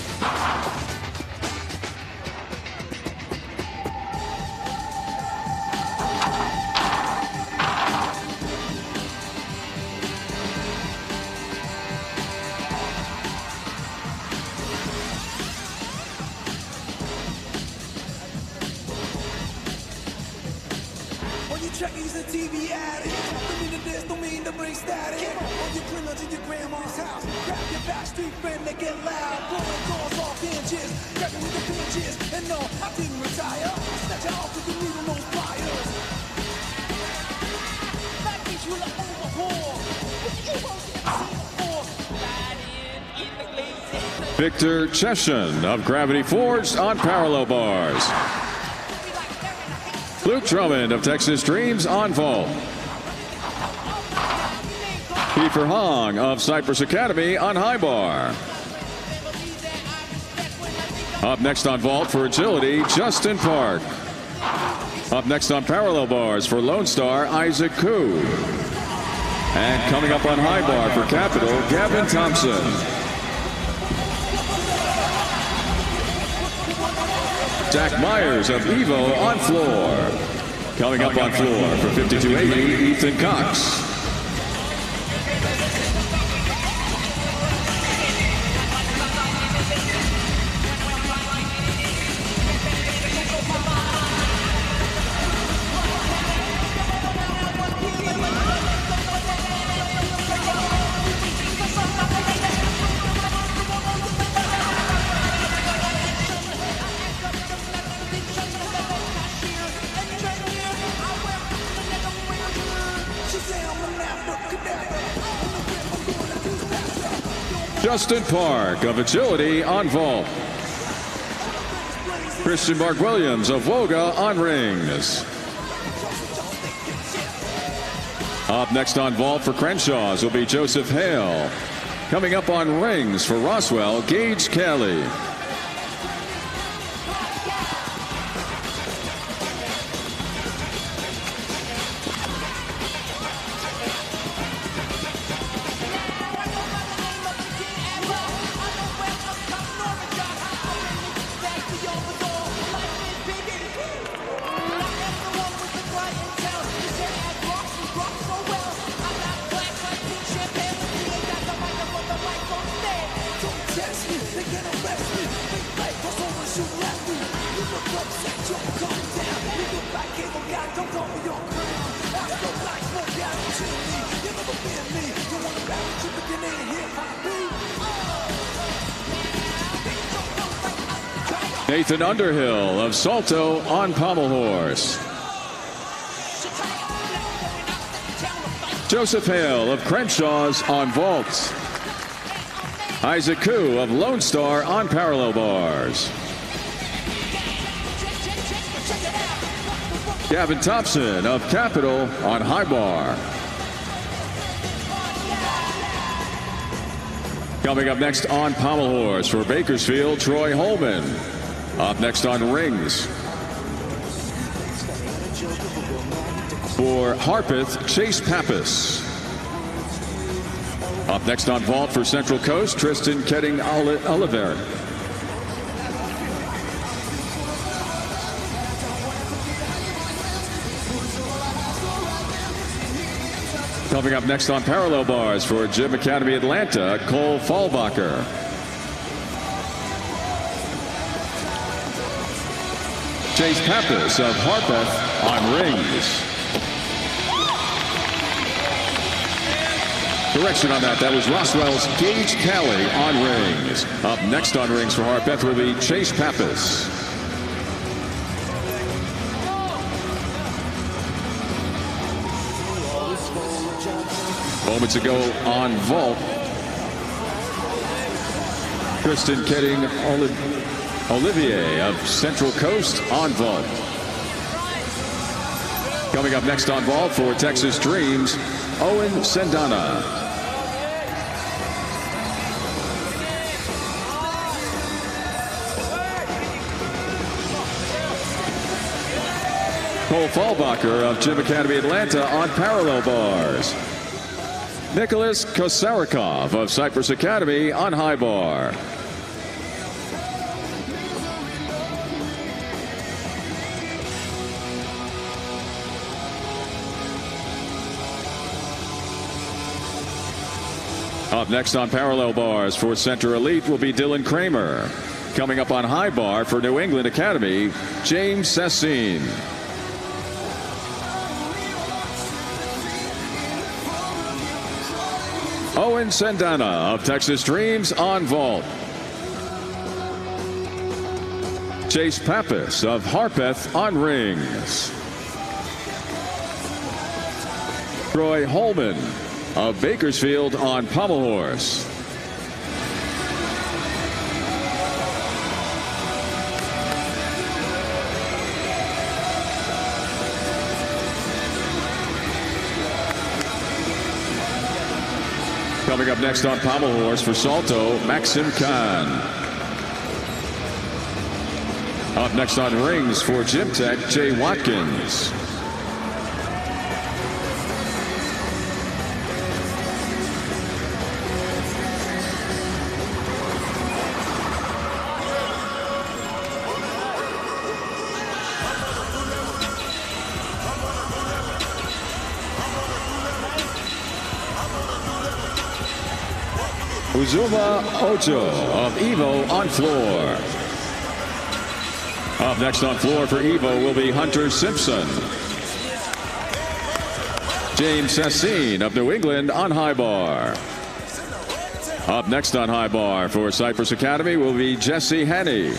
Chucky's a TV addict. Don't mean to this, don't mean to bring static. On your cleaner to your grandma's house. Grab your backstreet friend, make it loud. Blowing doors off inches. Grab it with the pinches. And no, I didn't retire. I snatch it off with the needle nose pliers. That means you're the overhaul. But you won't get seen before. Victor Chesham of Gravity Forged on parallel bars. Luke Drummond of Texas Dreams on vault. Kiefer Hong of Cypress Academy on high bar. Up next on vault for agility, Justin Park. Up next on parallel bars for Lone Star, Isaac Koo. And coming up on high bar for Capital, Gavin Thompson. Zach Myers of Evo on floor. Coming up on floor for 5280, Ethan Cox. She say I'm Justin Park of Agility on vault. Christian Mark Williams of Woga on rings. Up next on vault for Crenshaw's will be Joseph Hale. Coming up on rings for Roswell, Gage Kelly. Nathan Underhill of Salto on pommel horse. Joseph Hale of Crenshaw's on vaults. Isaac Koo of Lone Star on parallel bars. Gavin Thompson of Capital on high bar. Coming up next on pommel horse for Bakersfield, Troy Holman. Up next on rings for Harpeth, Chase Pappas. Up next on vault for Central Coast, Tristan Ketting Oliver. Coming up next on parallel bars for Gym Academy Atlanta, Cole Fallbacher. Chase Pappas of Harpeth on rings. Correction on that. That was Roswell's Gage Kelly on rings. Up next on rings for Harpeth will be Chase Pappas. Moments ago on vault, Tristan Ketting Olivier of Central Coast on vault. Coming up next on vault for Texas Dreams, Owen Sendana. Cole Fallbacher of Gym Academy Atlanta on parallel bars. Nicholas Kosarikov of Cypress Academy on high bar. Up next on parallel bars for Center Elite will be Dylan Kramer. Coming up on high bar for New England Academy, James Sassine. Owen Sendana of Texas Dreams on vault. Chase Pappas of Harpeth on rings. Troy Holman of Bakersfield on pommel horse. Coming up next on pommel horse for Salto, Maxim Khan. Up next on rings for Gym Tech, Jay Watkins. Uzuma Ocho of Evo on floor. Up next on floor for Evo will be Hunter Simpson. James Sassine of New England on high bar. Up next on high bar for Cypress Academy will be Jesse Hanney.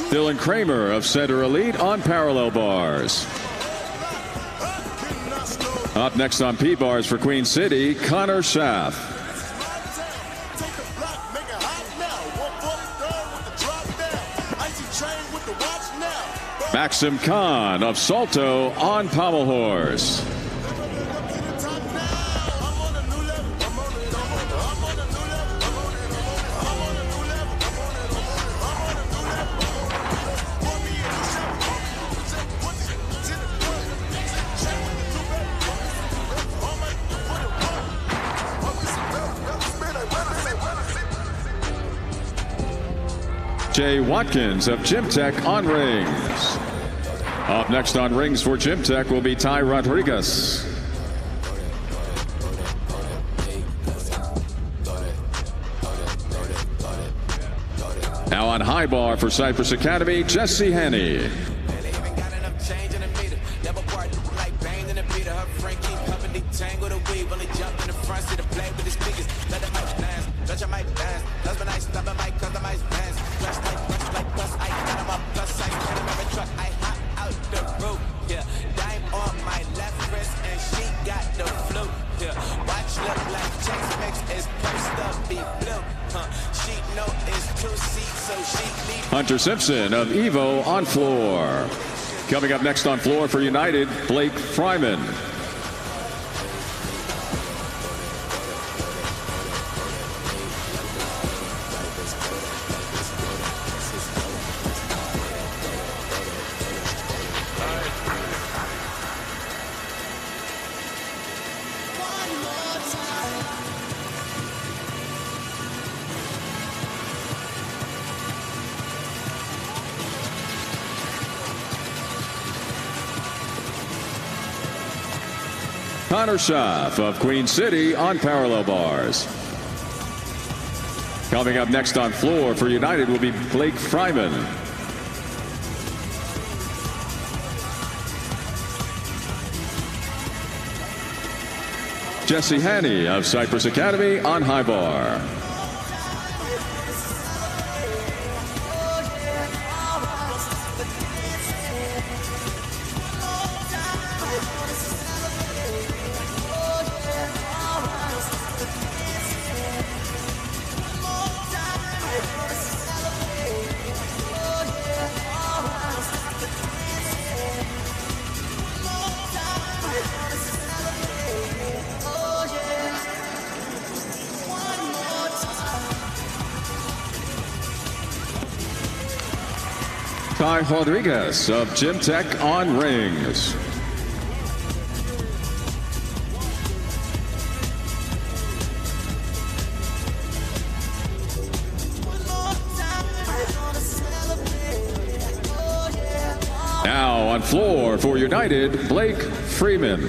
Dylan Kramer of Center Elite on parallel bars. Up next on P-bars for Queen City, Connor Schaff. Maxim Khan of Salto on pommel horse. Jay Watkins of Gym Tech on rings. Up next on rings for Gym Tech will be Ty Rodriguez. Now on high bar for Cypress Academy, Jesse Henney. Hunter Simpson of Evo on floor. Coming up next on floor for United, Blake Fryman. Connor Schaff of Queen City on parallel bars. Coming up next on floor for United will be Blake Fryman. Jesse Hanney of Cypress Academy on high bar. Ty Rodriguez of Gym Tech on rings. Now on floor for United, Blake Freeman.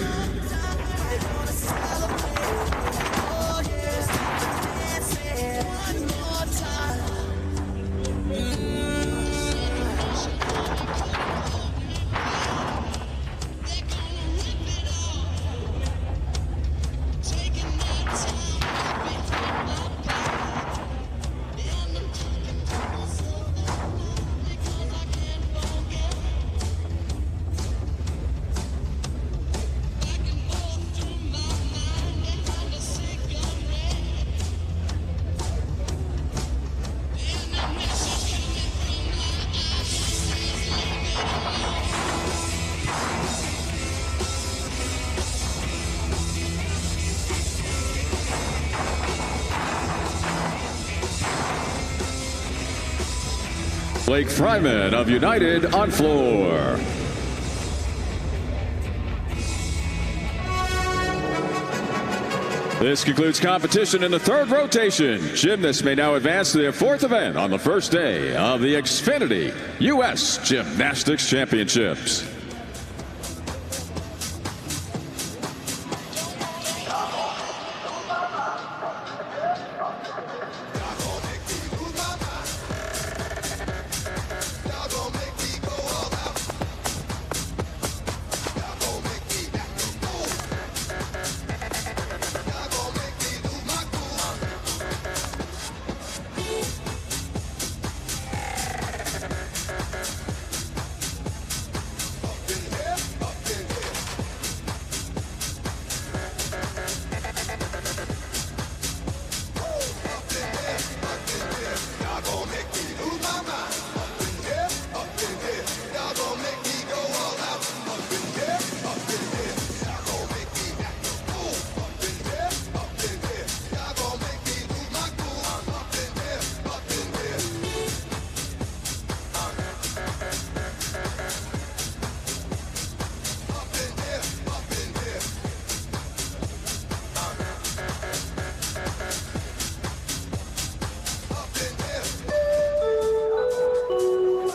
Blake Fryman of United on floor. This concludes competition in the third rotation. Gymnasts may now advance to their fourth event on the first day of the Xfinity U.S. Gymnastics Championships.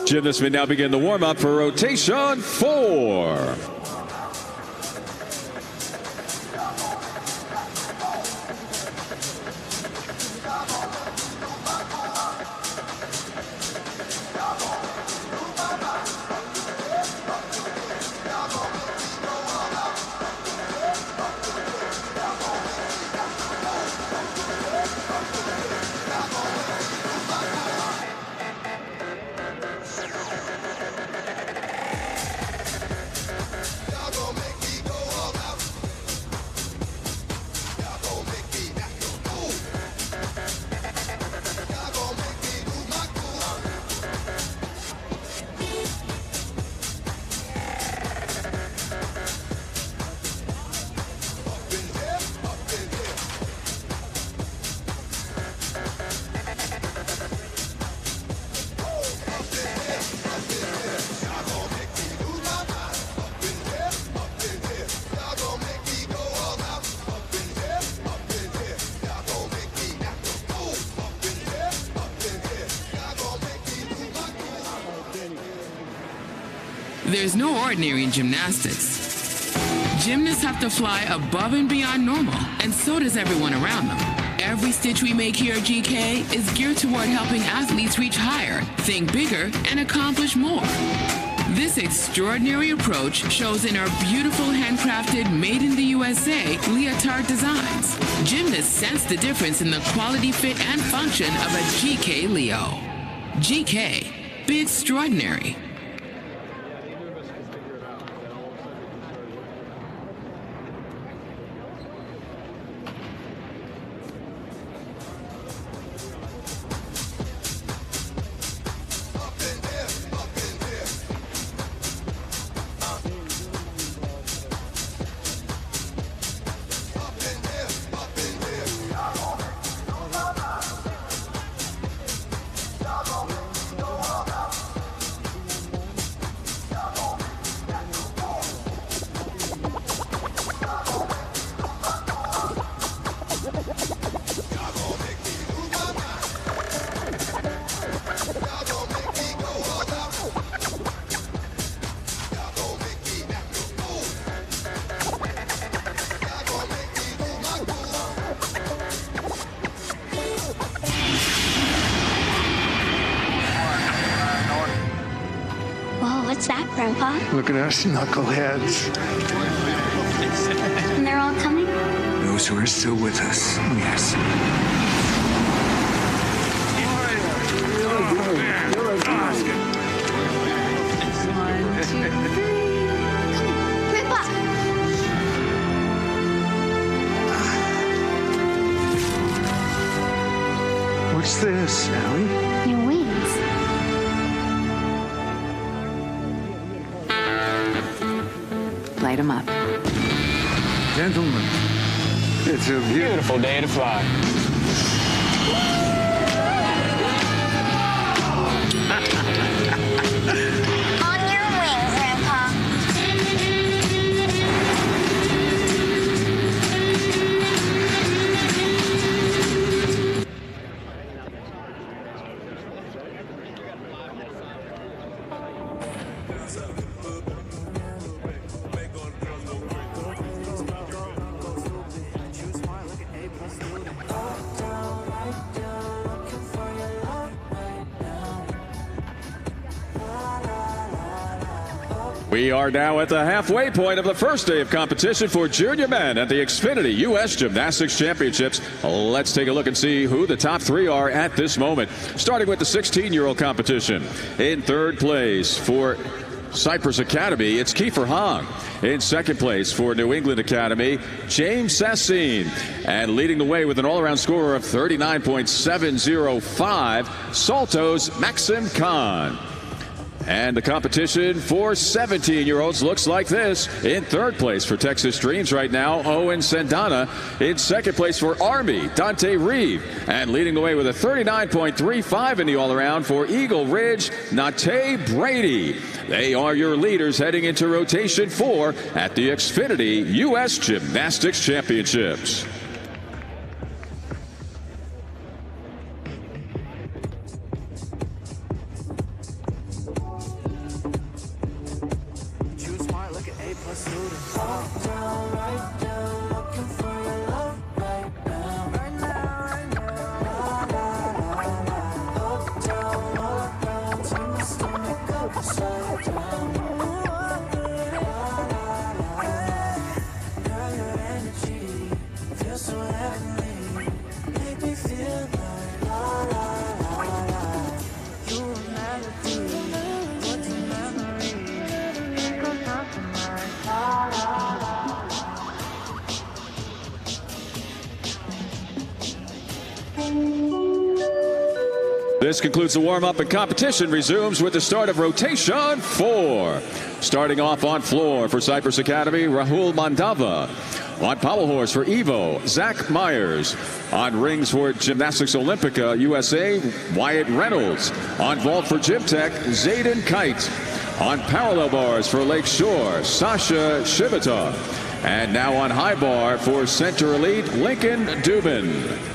Gymnasts may now begin the warm-up for rotation 4. There's no ordinary in gymnastics. Gymnasts have to fly above and beyond normal, and so does everyone around them. Every stitch we make here at GK is geared toward helping athletes reach higher, think bigger, and accomplish more. This extraordinary approach shows in our beautiful handcrafted, made in the USA leotard designs. Gymnasts sense the difference in the quality, fit, and function of a GK Leo. GK, be extraordinary. What's that, Grandpa? Look at us, knuckleheads. And they're all coming? Those who are still with us, yes. Grandpa! What's this, Allie? Your wings. Light 'em up. Gentlemen, it's a beautiful day to fly. On your wings, Grandpa. We are now at the halfway point of the first day of competition for junior men at the Xfinity U.S. Gymnastics Championships. Let's take a look and see who the top three are at this moment. Starting with the 16-year-old competition. In third place for Cypress Academy, it's Kiefer Hong. In second place for New England Academy, James Sassine. And leading the way with an all-around score of 39.705, Salto's Maxim Khan. And the competition for 17-year-olds looks like this. In third place for Texas Dreams right now, Owen Sendana. In second place for Army, Dante Reeve. And leading the way with a 39.35 in the all-around for Eagle Ridge, Nate Brady. They are your leaders heading into rotation 4 at the Xfinity U.S. Gymnastics Championships. a student. Walk down, right down, looking for your love right now. Right now, right now. La, la, la, la. Up, down, all around, turn my stomach upside down. Girl, your energy feels so heavenly. Make me feel like la, la, la, la. You a melody, what's a memory? It goes something like la, la, la. This concludes the warm-up, and competition resumes with the start of rotation 4. Starting off on floor for Cypress Academy, Rahul Mandava. On pommel horse for Evo, Zach Myers. On rings for Gymnastics Olympica USA, Wyatt Reynolds. On vault for Gym Tech, Zayden Kite. On parallel bars for Lakeshore, Sasha Shibata. And now on high bar for Center Elite, Lincoln Dubin.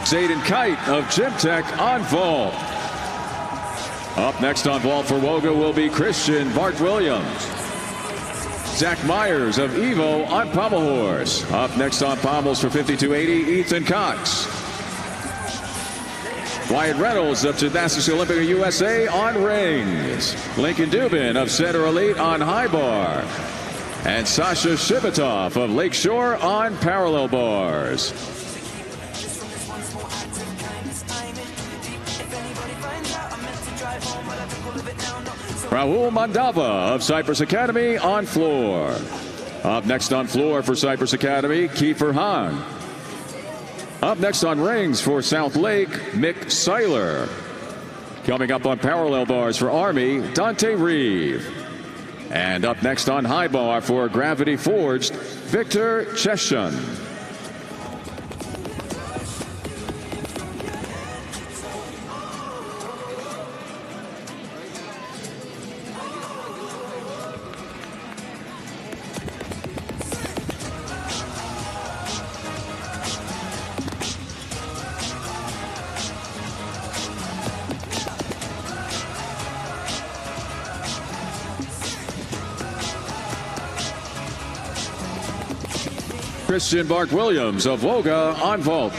Zayden Kite of Gym Tech on vault. Up next on vault for Woga will be Christian Bart Williams. Zach Myers of Evo on pommel horse. Up next on pommels for 5280, Ethan Cox. Wyatt Reynolds of Gymnastics Olympica USA on rings. Lincoln Dubin of Center Elite on high bar. And Sasha Shibatoff of Lakeshore on parallel bars. Rahul Mandava of Cypress Academy on floor. Up next on floor for Cypress Academy, Kiefer Hahn. Up next on rings for South Lake, Mick Seiler. Coming up on parallel bars for Army, Dante Reeve. And up next on high bar for Gravity Forged, Victor Cheshun. Christian Bart Williams of Woga on vault.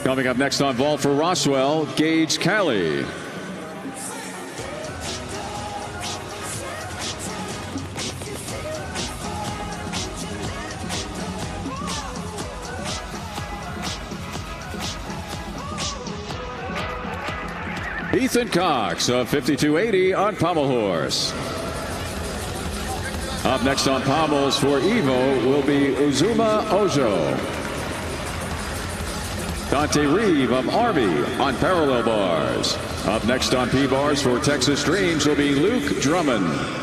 Coming up next on vault for Roswell, Gage Calley. Ethan Cox of 5280 on pommel horse. Up next on pommels for Evo will be Uzuma Ojo. Dante Reeve of Army on parallel bars. Up next on P-bars for Texas Dreams will be Luke Drummond.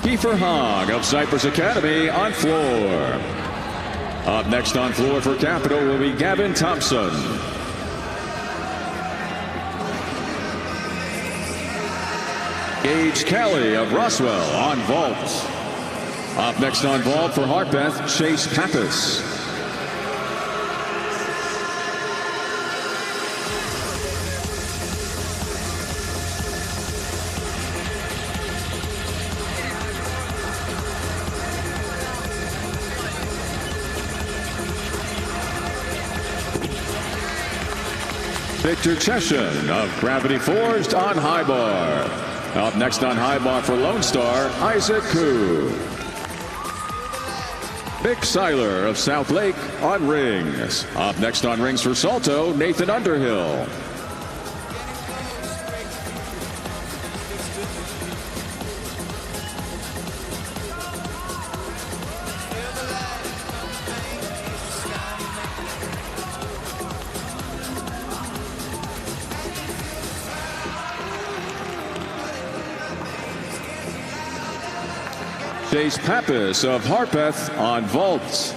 Kiefer Hogg of Cypress Academy on floor. Up next on floor for Capital will be Gavin Thompson. Gage Kelly of Roswell on vault. Up next on vault for Harpeth, Chase Pappas. Victor Cheshun of Gravity Forged on high bar. Up next on high bar for Lone Star, Isaac Koo. Mick Seiler of South Lake on rings. Up next on rings for Salto, Nathan Underhill. Chase Pappas of Harpeth on vaults.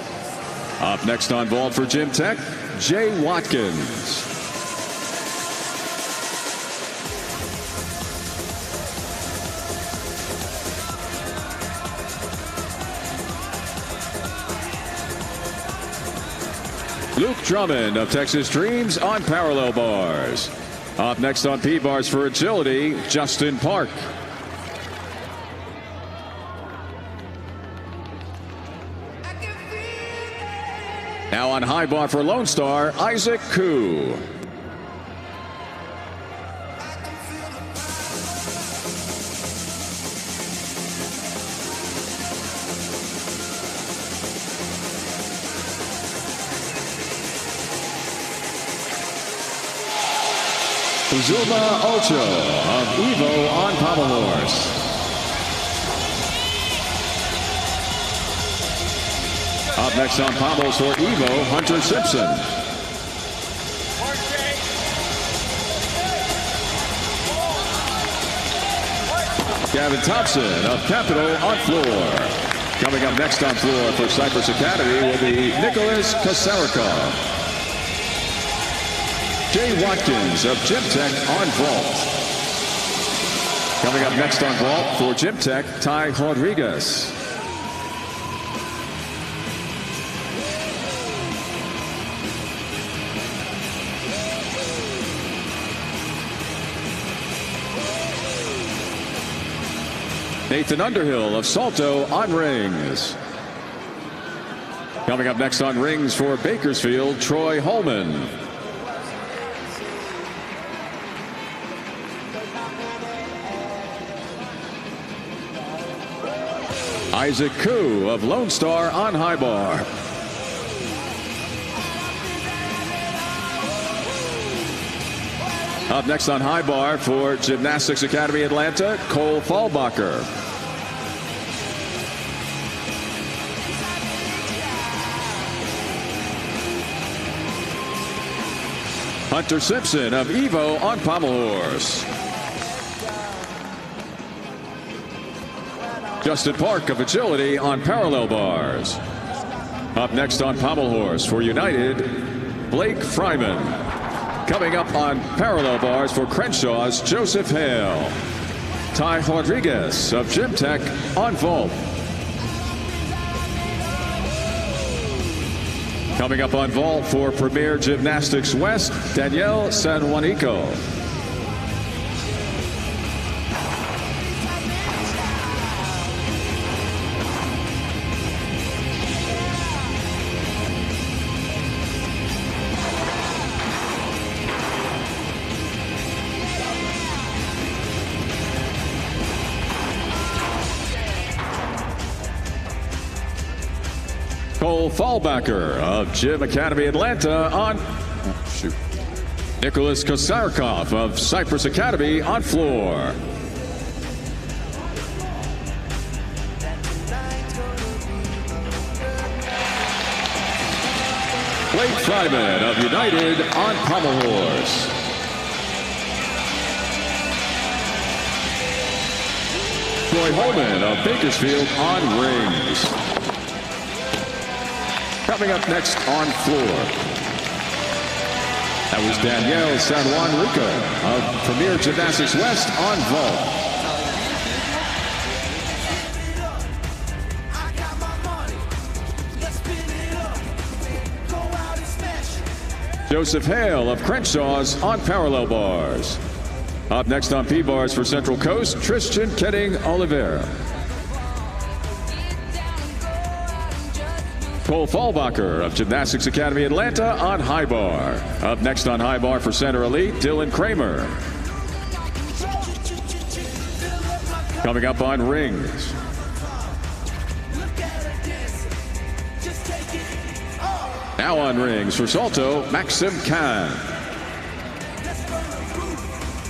Up next on vault for Gym Tech, Jay Watkins. Luke Drummond of Texas Dreams on parallel bars. Up next on P-bars for agility, Justin Park. Now on high bar for Lone Star, Isaac Koo. Zuma Ocho of Evo on pommel horse. Up next on pommels for Evo, Hunter Simpson. Gavin Thompson of Capital on floor. Coming up next on floor for Cypress Academy will be Nicholas Kasarikov. Jay Watkins of Gym Tech on vault. Coming up next on vault for Gym Tech, Ty Rodriguez. Nathan Underhill of Salto on rings. Coming up next on rings for Bakersfield, Troy Holman. Isaac Koo of Lone Star on high bar. Up next on high bar for Gymnastics Academy Atlanta, Cole Fallbacher. Hunter Simpson of Evo on pommel horse. Justin Park of Agility on parallel bars. Up next on pommel horse for United, Blake Fryman. Coming up on parallel bars for Crenshaw's Joseph Hale. Ty Rodriguez of Gym Tech on vault. Coming up on vault for Premier Gymnastics West, Danielle San Juanico. Cole Fallbacher of Gym Academy Atlanta on Nicholas Kasarikov of Cypress Academy on floor. Blake Fryman of United on pommel horse. Troy Holman of Bakersfield on rings. Coming up next on floor. That was Danielle San Juanico of Premier Gymnastics West on vault. Joseph Hale of Crenshaw's on parallel bars. Up next on P-bars for Central Coast, Tristan Kenning Oliveira. Cole Fallbacher of Gymnastics Academy Atlanta on high bar. Up next on high bar for Center Elite, Dylan Kramer. Coming up on rings. Now on rings for Salto, Maxim Khan.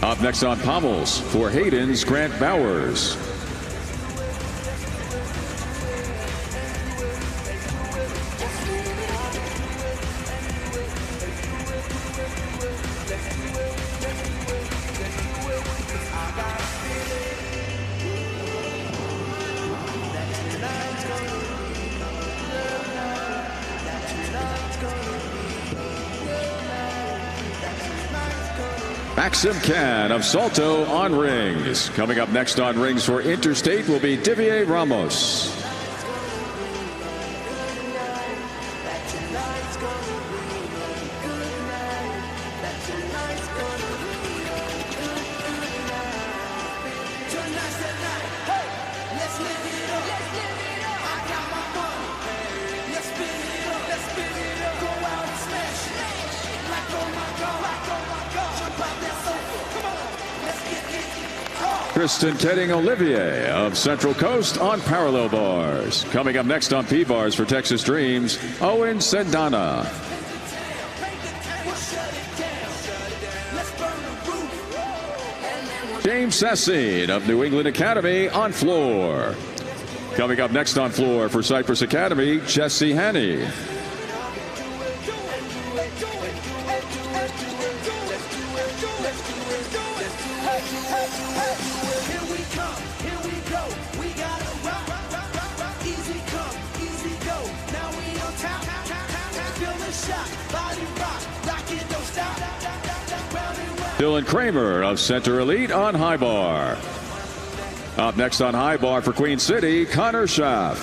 Up next on pommels for Hayden's Grant Bowers. Maxim Khan of Salto on rings. Coming up next on rings for Interstate will be Divier Ramos. Kristen Ketting Olivier of Central Coast on parallel bars. Coming up next on P-bars for Texas Dreams, Owen Sendana. James Sassine of New England Academy on floor. Coming up next on floor for Cypress Academy, Jesse Haney. Dylan Kramer of Center Elite on high bar. Up next on high bar for Queen City, Connor Schaff.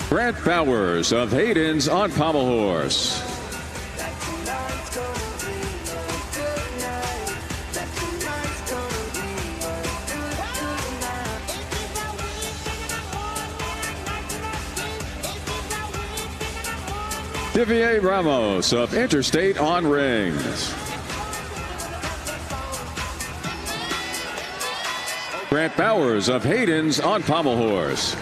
Grant Bowers of Hayden's on pommel horse. Divier Ramos of Interstate on rings. Grant Bowers of Hayden's on pommel horse.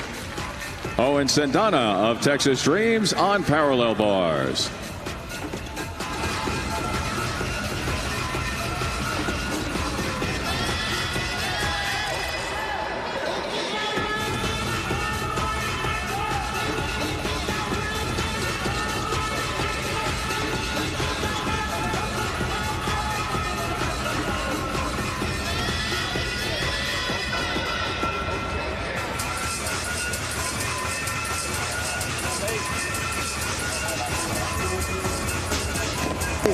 Owen Sendana of Texas Dreams on parallel bars.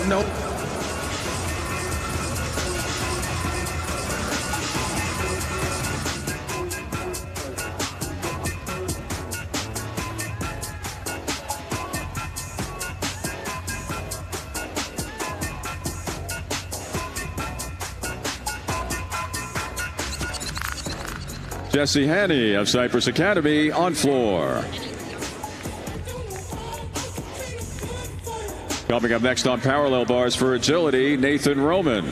Nope. Jesse Haney of Cypress Academy on floor. Coming up next on parallel bars for agility, Nathan Roman.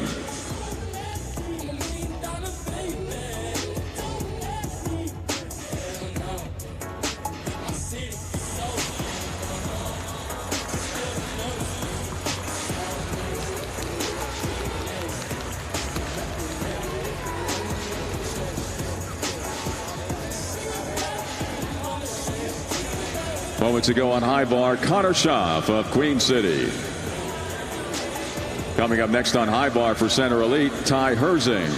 Moments ago on high bar, Connor Schaff of Queen City. Coming up next on high bar for Center Elite, Ty Herzing.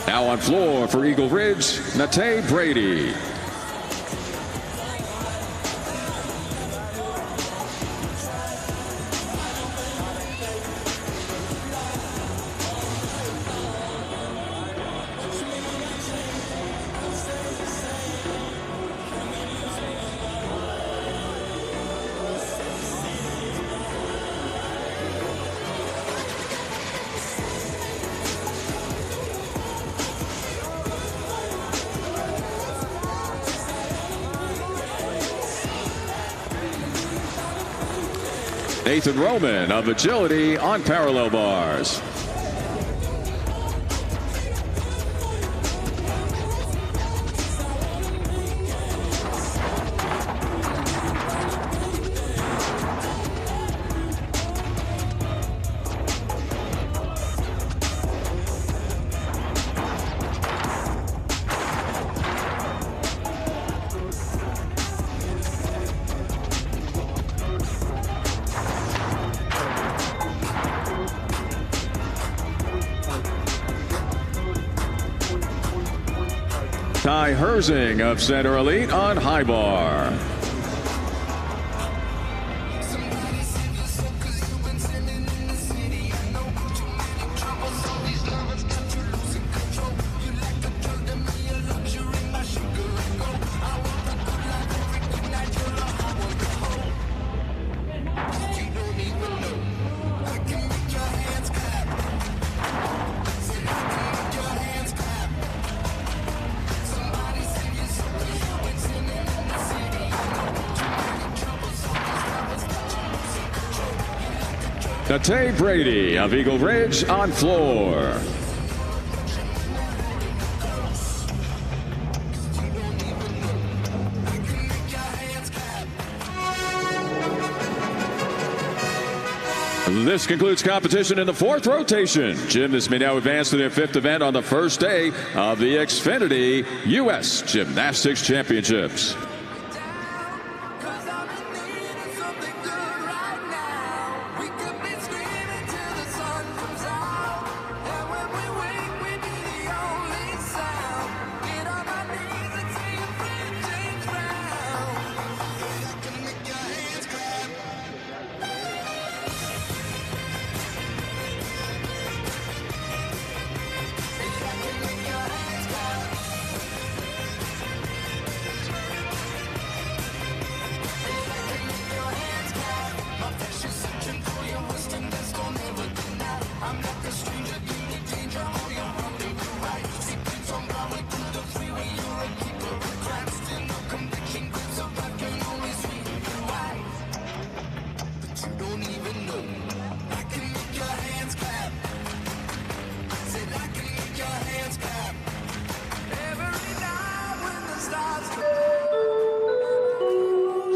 Now on floor for Eagle Ridge, Nate Brady. Nathan Roman of agility on parallel bars. Ty Herzing of Center Elite on high bar. Nate Brady of Eagle Ridge on floor. This concludes competition in the fourth rotation. Gymnasts may now advance to their fifth event on the first day of the Xfinity U.S. Gymnastics Championships.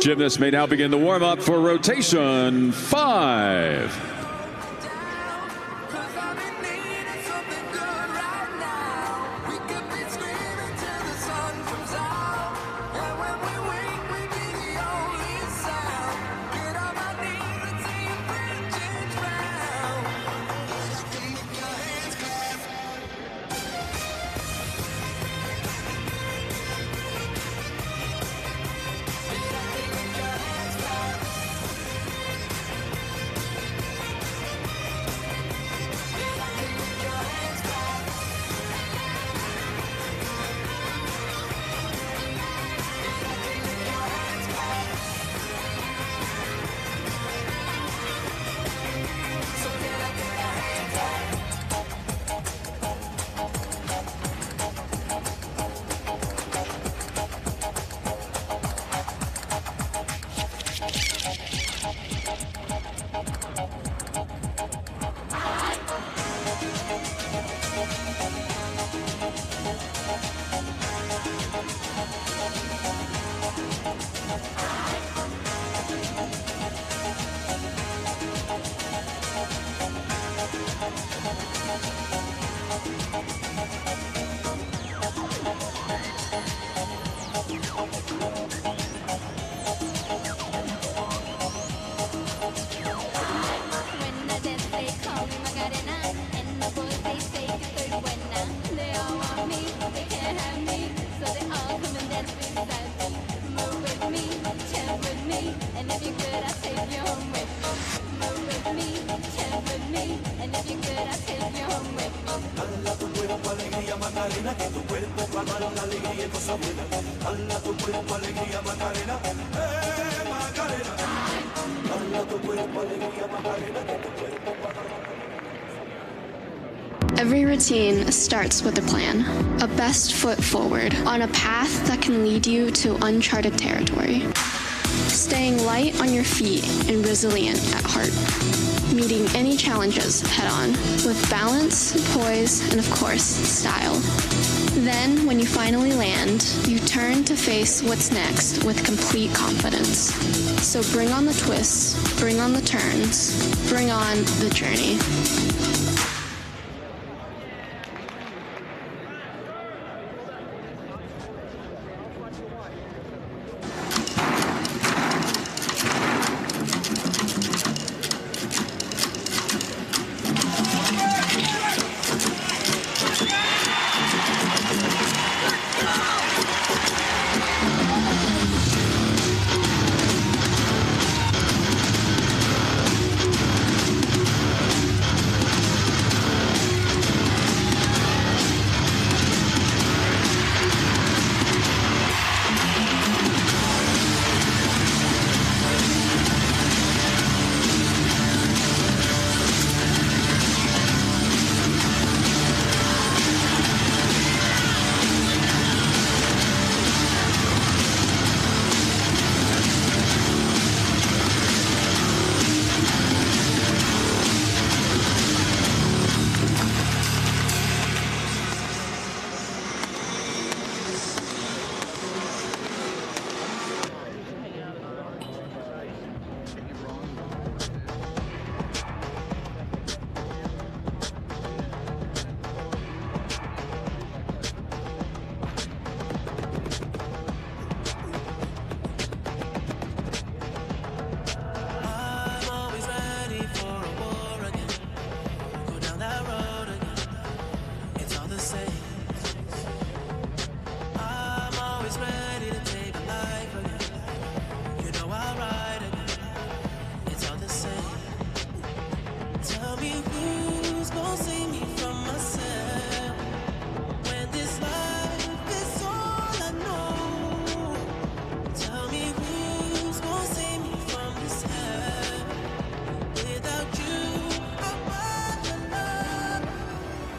Gymnasts may now begin the warm-up for rotation 5. Every routine starts with a plan, a best foot forward on a path that can lead you to uncharted territory. staying light on your feet and resilient at heart. Meeting any challenges head-on with balance, poise, and of course, style. Then, when you finally land, you turn to face what's next with complete confidence. So bring on the twists, bring on the turns, bring on the journey.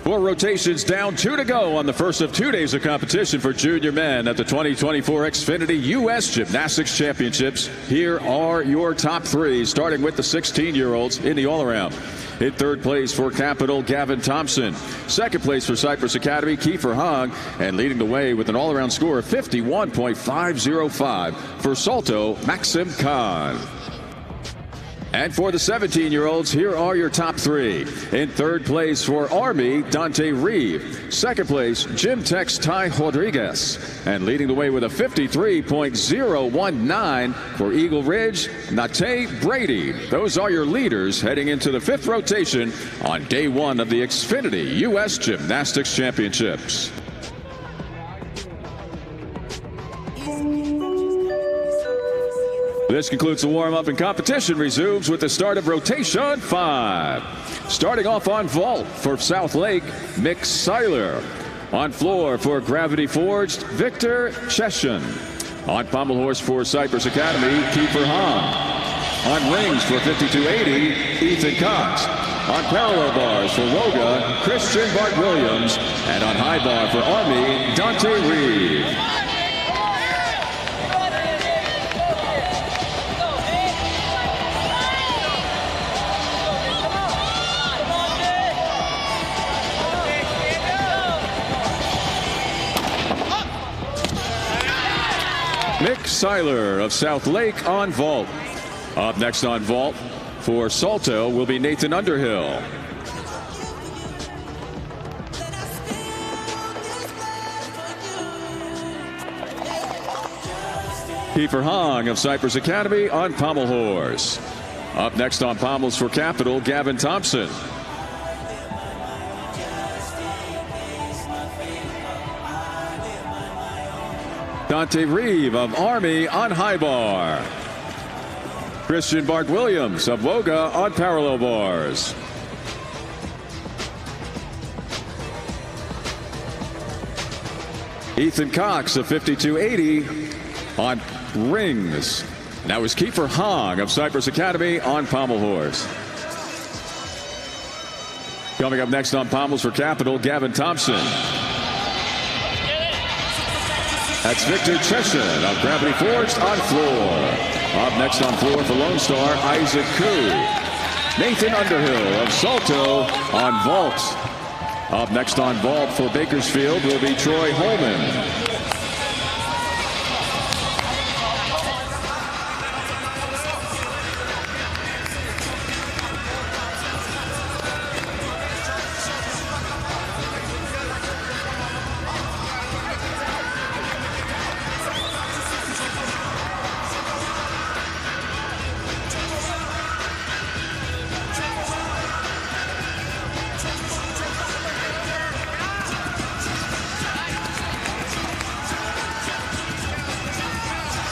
Four rotations down, 2 to go on the first of 2 days of competition for junior men at the 2024 Xfinity U.S. Gymnastics Championships. Here are your top three, starting with the 16-year-olds in the all-around. In third place for Capital, Gavin Thompson. Second place for Cypress Academy, Kiefer Hong. And leading the way with an all-around score of 51.505 for Salto, Maxim Khan. And for the 17-year-olds, here are your top three. In third place for Army, Dante Reeve. Second place, Gymtex Ty Rodriguez. And leading the way with a 53.019 for Eagle Ridge, Nate Brady. Those are your leaders heading into the fifth rotation on day one of the Xfinity U.S. Gymnastics Championships. This concludes the warm-up, and competition resumes with the start of rotation 5. Starting off on vault for South Lake, Mick Seiler. On floor for Gravity Forged, Victor Cheshin. On pommel horse for Cypress Academy, Kiefer Hahn. On rings for 5280, Ethan Cox. On parallel bars for Woga, Christian Bart Williams. And on high bar for Army, Dante Reeve. Mick Seiler of South Lake on vault. Up next on vault for Salto will be Nathan Underhill. Kiefer Hong of Cypress Academy on pommel horse. Up next on pommels for Capital, Gavin Thompson. Dante Reeve of Army on high bar. Christian Bart Williams of Woga on parallel bars. Ethan Cox of 5280 on rings. Now is Kiefer Hong of Cypress Academy on pommel horse. Coming up next on pommels for Capital, Gavin Thompson. That's Victor Cheshin of Gravity Forged on floor. Up next on floor for Lone Star, Isaac Koo. Nathan Underhill of Salto on vault. Up next on vault for Bakersfield will be Troy Holman.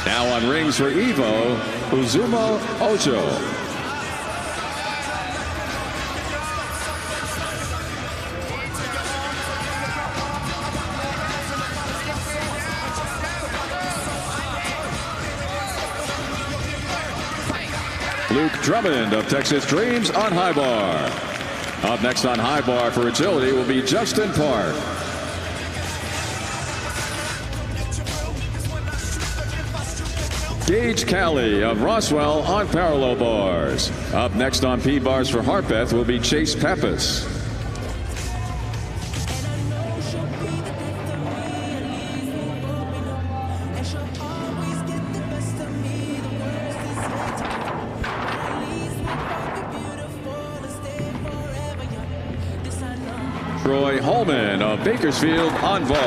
Now on rings for Evo, Uzuma Ocho. Luke Drummond of Texas Dreams on high bar. Up next on high bar for agility will be Justin Park. Gage Calley of Roswell on parallel bars. Up next on P bars for Harpeth will be Chase Pappas. Troy Holman of Bakersfield on vault.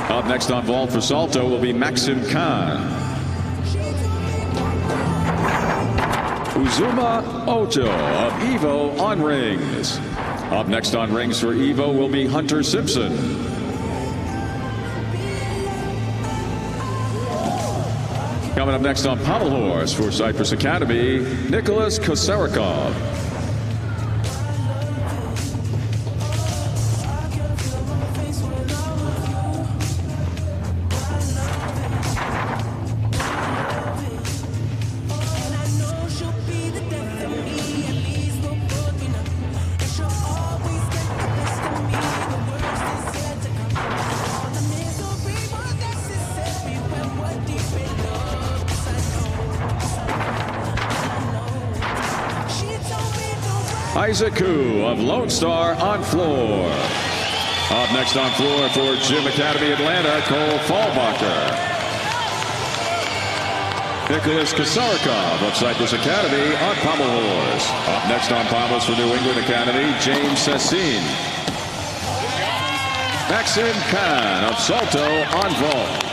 Up next on vault for Salto will be Maxim Khan. Uzuma Ocho of Evo on rings. Up next on rings for Evo will be Hunter Simpson. Coming up next on pommel horse for Cypress Academy, Nicholas Kosarakov. Isaac Koo of Lone Star on floor. Up next on floor for Gym Academy Atlanta, Cole Fallbacher. Nicholas Kosarakov of Cypress Academy on pommel horse. Up next on pommels for New England Academy, James Sassin. Maxim Khan of Salto on vault.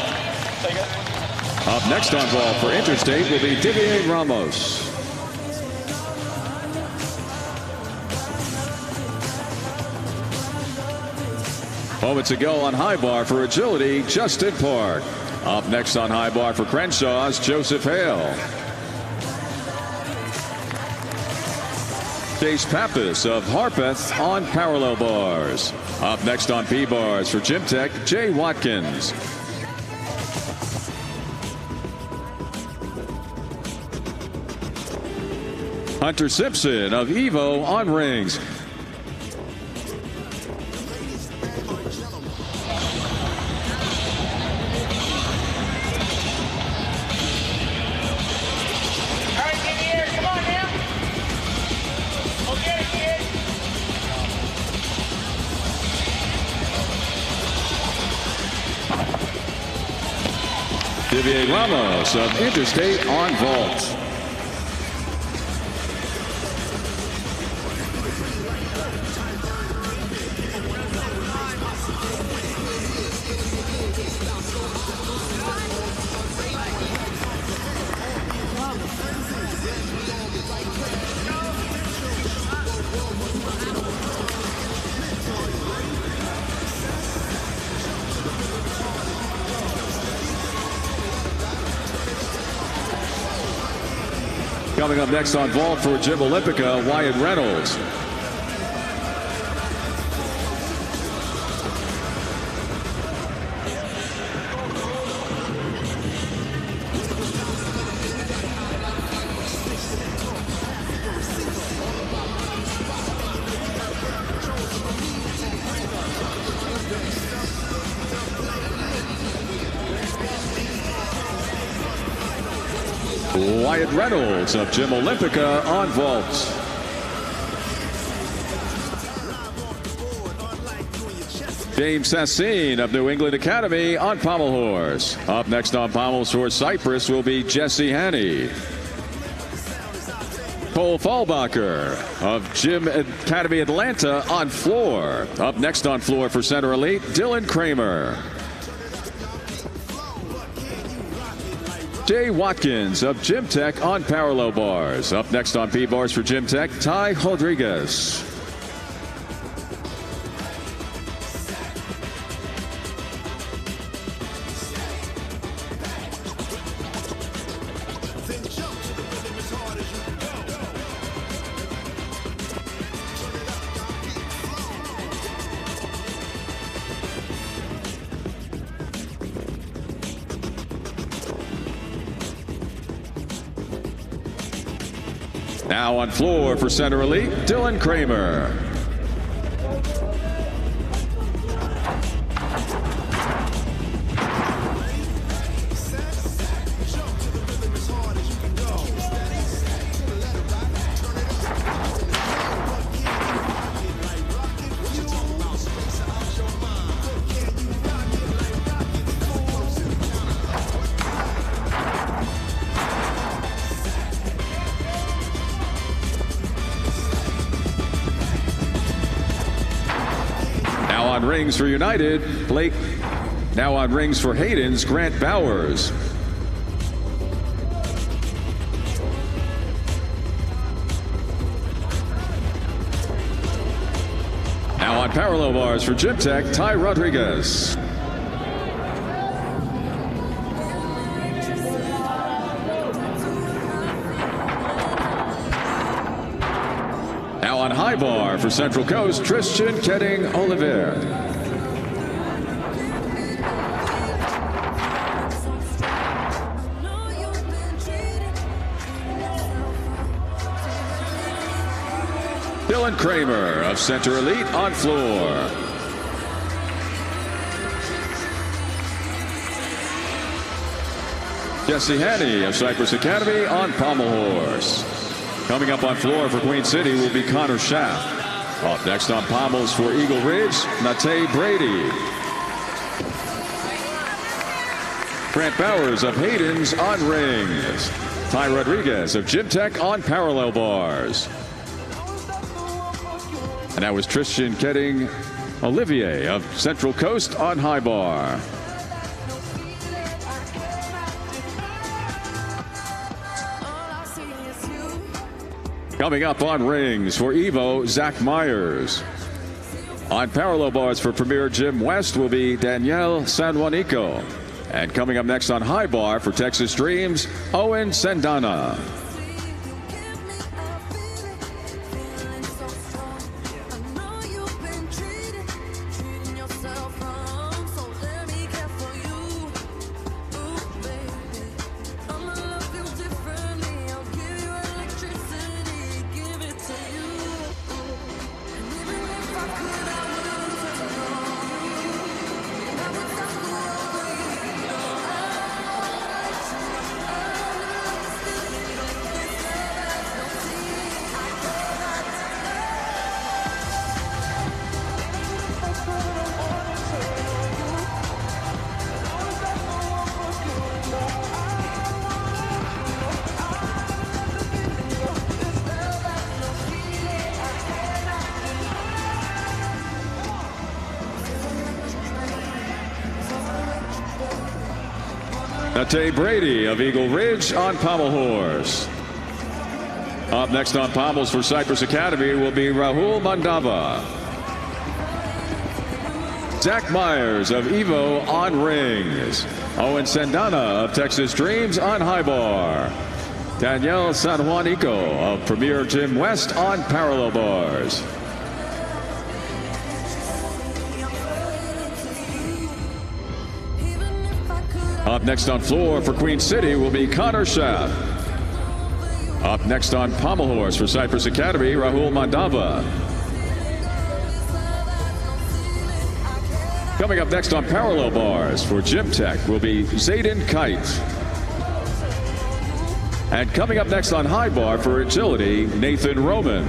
Up next on vault for Interstate will be Didier Ramos. Moments ago on high bar for agility, Justin Park. Up next on high bar for Crenshaw's Joseph Hale. Chase Pappas of Harpeth on parallel bars. Up next on P bars for Gym Tech, Jay Watkins. Hunter Simpson of Evo on rings. Didier Ramos of Interstate on vault. Coming up next on vault for Gym Olympica, Wyatt Reynolds. Wyatt Reynolds of Gym Olympica on vault. James Sassine of New England Academy on pommel horse. Up next on pommels for Cyprus will be Jesse Haney. Cole Fallbacher of Gym Academy Atlanta on floor. Up next on floor for Center Elite, Dylan Kramer. Jay Watkins of Gym Tech on parallel bars. Up next on P bars for Gym Tech, Ty Rodriguez. Now on floor for Center Elite, Dylan Kramer. Rings for United, Blake. Now on rings for Hayden's, Grant Bowers. Now on parallel bars for Gym Tech, Ty Rodriguez. Now on high bar for Central Coast, Tristan Ketting Oliver. Dylan Kramer of Center Elite on floor. Jesse Haney of Cypress Academy on pommel horse. Coming up on floor for Queen City will be Connor Schaff. Up next on pommels for Eagle Ridge, Nate Brady. Grant Bowers of Hayden's on rings. Ty Rodriguez of Gym Tech on parallel bars. And that was Tristan Ketting Olivier of Central Coast on high bar. Coming up on rings for Evo, Zach Myers. On parallel bars for Premier Gym West will be Danielle San Juanico. And coming up next on high bar for Texas Dreams, Owen Sendana. Nate Brady of Eagle Ridge on pommel horse. Up next on pommels for Cypress Academy will be Rahul Mandava. Zach Myers of Evo on rings. Owen Sendana of Texas Dreams on high bar. Danielle San Juanico of Premier Gym West on parallel bars. Up next on floor for Queen City will be Connor Schaff. Up next on pommel horse for Cypress Academy, Rahul Mandava. Coming up next on parallel bars for Gym Tech will be Zayden Kite. And coming up next on high bar for agility, Nathan Roman.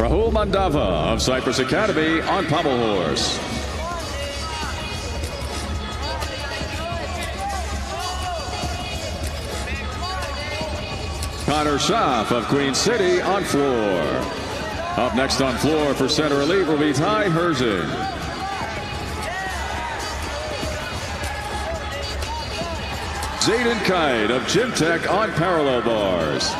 Rahul Mandava of Cypress Academy on pommel horse. Connor Schaff of Queen City on floor. Up next on floor for center elite will be Ty Herzing. Zayden Kite of Gym Tech on parallel bars.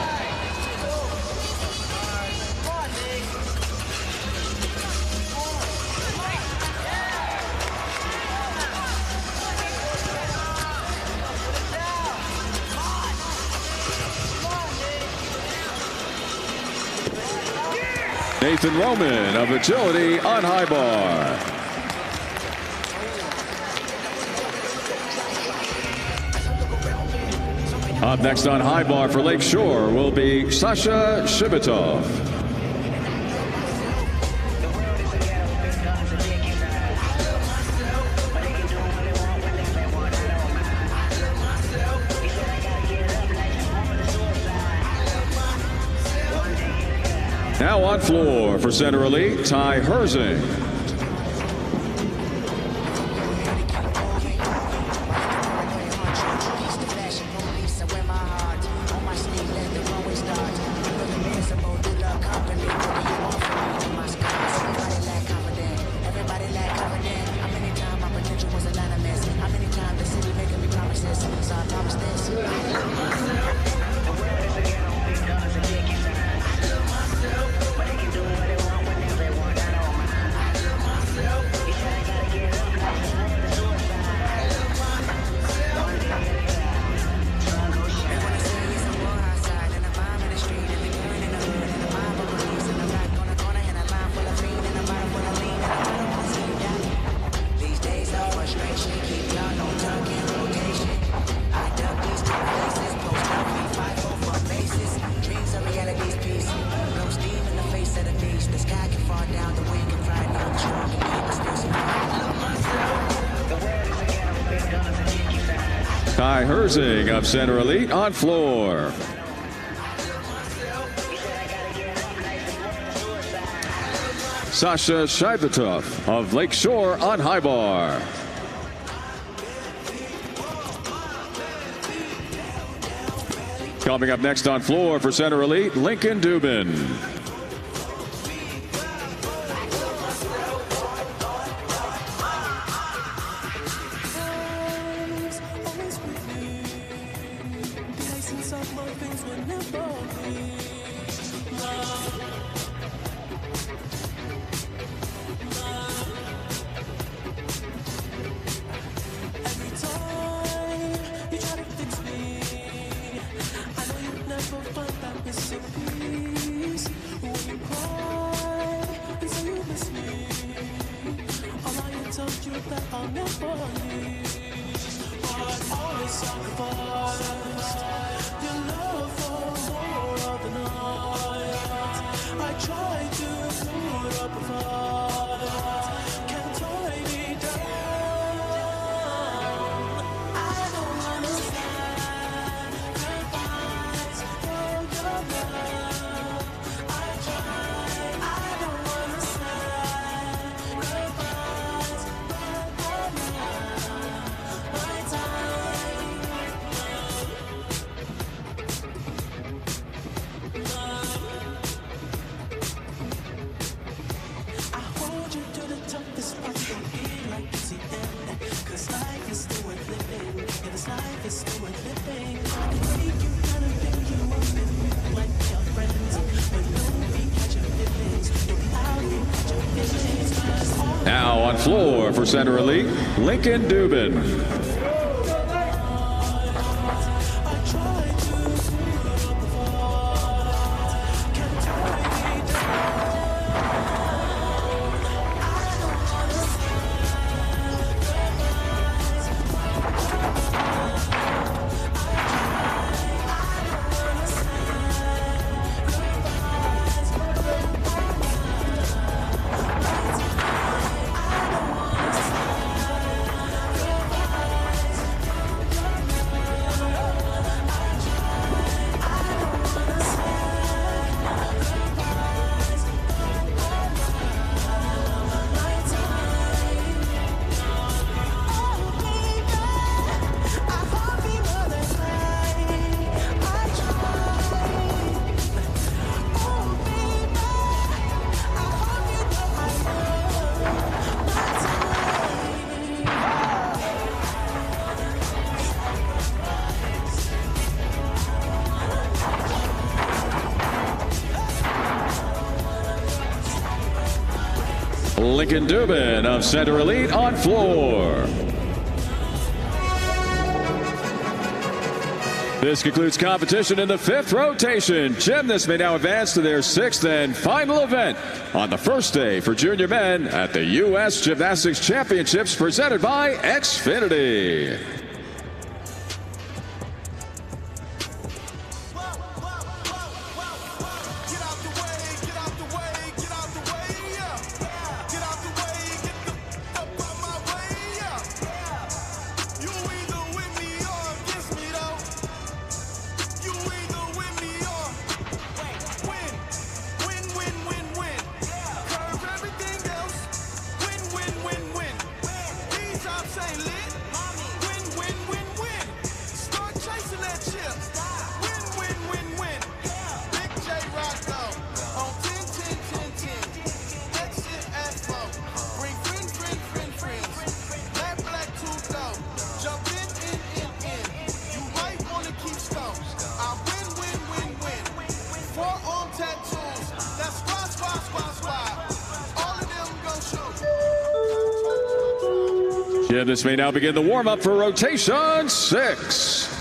Nathan Roman of agility on high bar. Up next on high bar for Lakeshore will be Sasha Shibitov. Now on floor for center elite, Ty Herzing. Ty Herzing of center elite on floor. Sasha Shibitov of Lakeshore on high bar. Coming up next on floor for center elite, Lincoln Dubin. floor for center elite, Lincoln Dubin. Lincoln Dubin of center elite on floor. This concludes competition in the 5th rotation. Gymnasts may now advance to their 6th and final event on the first day for junior men at the U.S. Gymnastics Championships presented by Xfinity. Gymnasts may now begin the warm-up for rotation 6.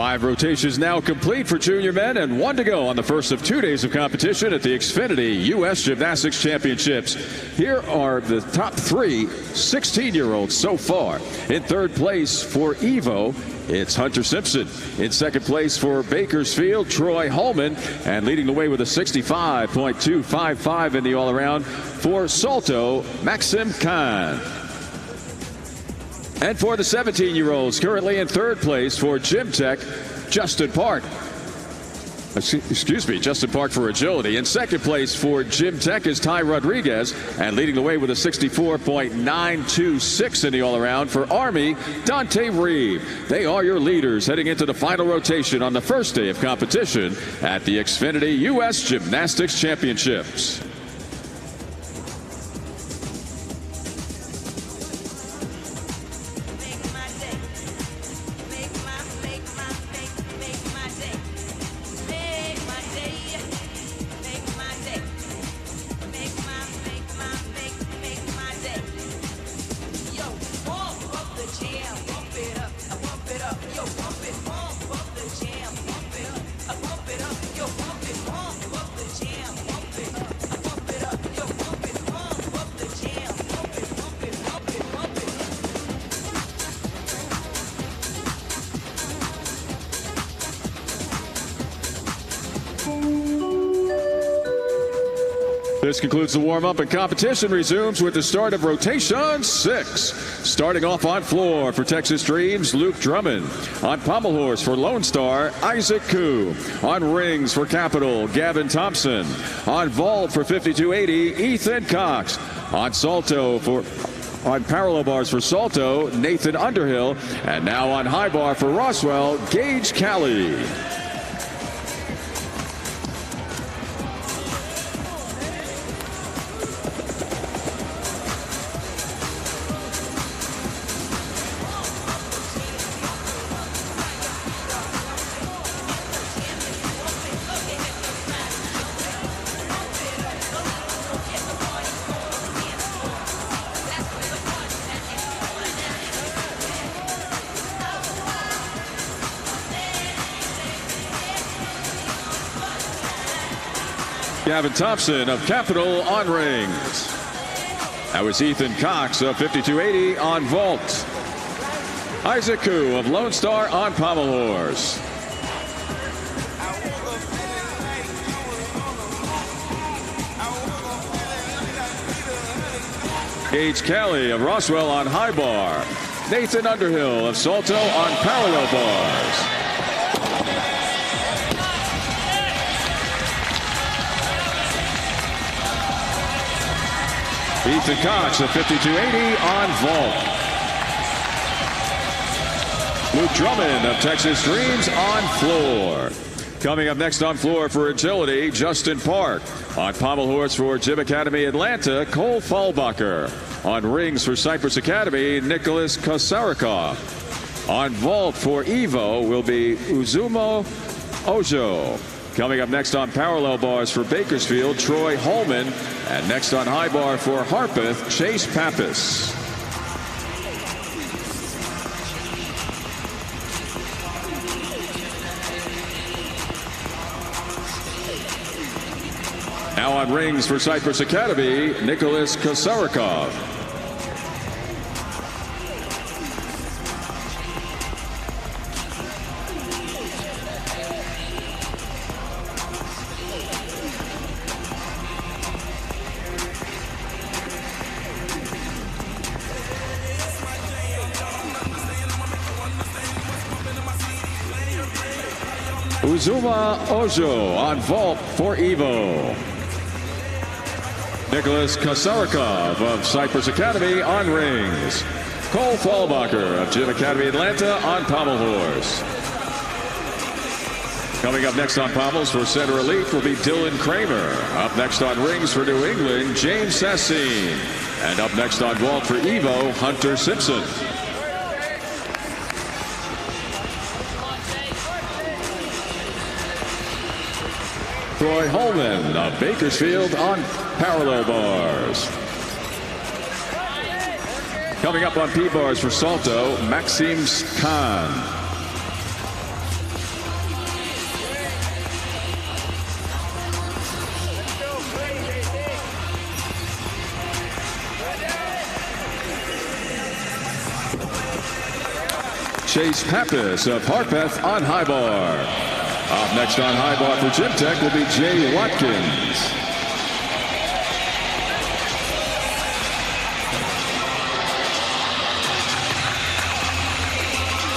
5 rotations now complete for junior men and 1 to go on the first of 2 days of competition at the Xfinity U.S. Gymnastics Championships. Here are the top 3 16-year-olds so far. In third place for Evo, it's Hunter Simpson. In second place for Bakersfield, Troy Holman. And leading the way with a 65.255 in the all-around for Salto, Maxim Khan. And for the 17-year-olds, currently in third place for Gym Tech, Justin Park. Justin Park for agility. In second place for Gym Tech is Ty Rodriguez. And leading the way with a 64.926 in the all-around for Army, Dante Reeve. They are your leaders heading into the final rotation on the first day of competition at the Xfinity U.S. Gymnastics Championships. This concludes the warm-up, and competition resumes with the start of rotation 6. Starting off on floor for Texas Dreams, Luke Drummond. On pommel horse for Lone Star, Isaac Koo. On rings for Capital, Gavin Thompson. On vault for 5280, Ethan Cox. On parallel bars for Salto, Nathan Underhill. And now on high bar for Roswell, Gage Calley. Gavin Thompson of Capital on rings. That was Ethan Cox of 5280 on vault. Isaac Koo of Lone Star on pommel horse. Gage Calley of Roswell on high bar. Nathan Underhill of Salto on parallel bars. Ethan Cox of 5280 on vault. Luke Drummond of Texas Dreams on floor. Coming up next on floor for agility, Justin Park. On pommel horse for Gym Academy Atlanta, Cole Fallbacher. On rings for Cypress Academy, Nicholas Kosarikov. On vault for Evo will be Uzumo Ojo. Coming up next on parallel bars for Bakersfield, Troy Holman. And next on high bar for Harpeth, Chase Pappas. Now on rings for Cypress Academy, Nicholas Kosarikov. Uzuma Ojo on vault for Evo. Nicholas Kosarikov of Cypress Academy on rings. Cole Fallbacher of Gym Academy Atlanta on pommel horse. Coming up next on pommels for Center Elite will be Dylan Kramer. Up next on rings for New England, James Sassine. And up next on vault for Evo, Hunter Simpson. Troy Holman of Bakersfield on parallel bars. Coming up on P-bars for Salto, Maxim Khan. Chase Pappas of Harpeth on high bar. Up next on high bar for Gym Tech will be Jay Watkins.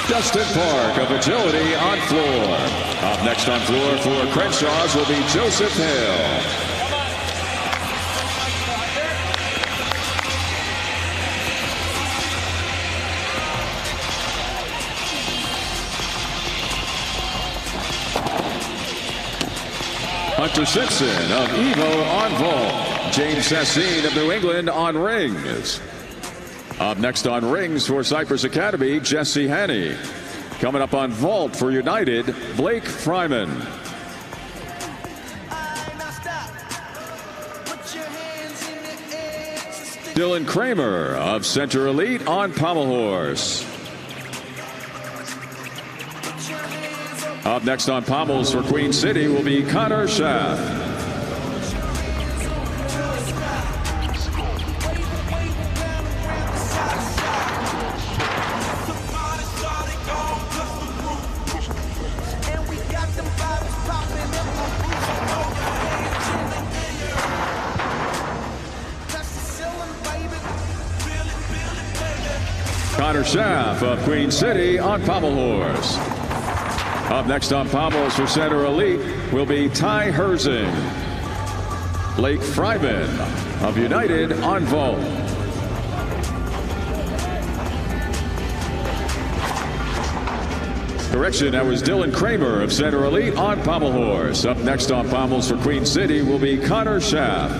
Justin Park of agility on floor. Up next on floor for Crenshaw's will be Joseph Hale. Hunter Simpson of Evo on vault. James Sassine of New England on rings. Up next on rings for Cypress Academy, Jesse Hanney. Coming up on vault for United, Blake Fryman. Dylan Kramer of Center Elite on pommel horse. Up next on pommels for Queen City will be Connor Schaff. Connor Schaff of Queen City on pommel horse. Up next on pommels for Center Elite will be Ty Herzing. Blake Fryman of United on vault. Correction, that was Dylan Kramer of Center Elite on pommel horse. Up next on pommels for Queen City will be Connor Schaff.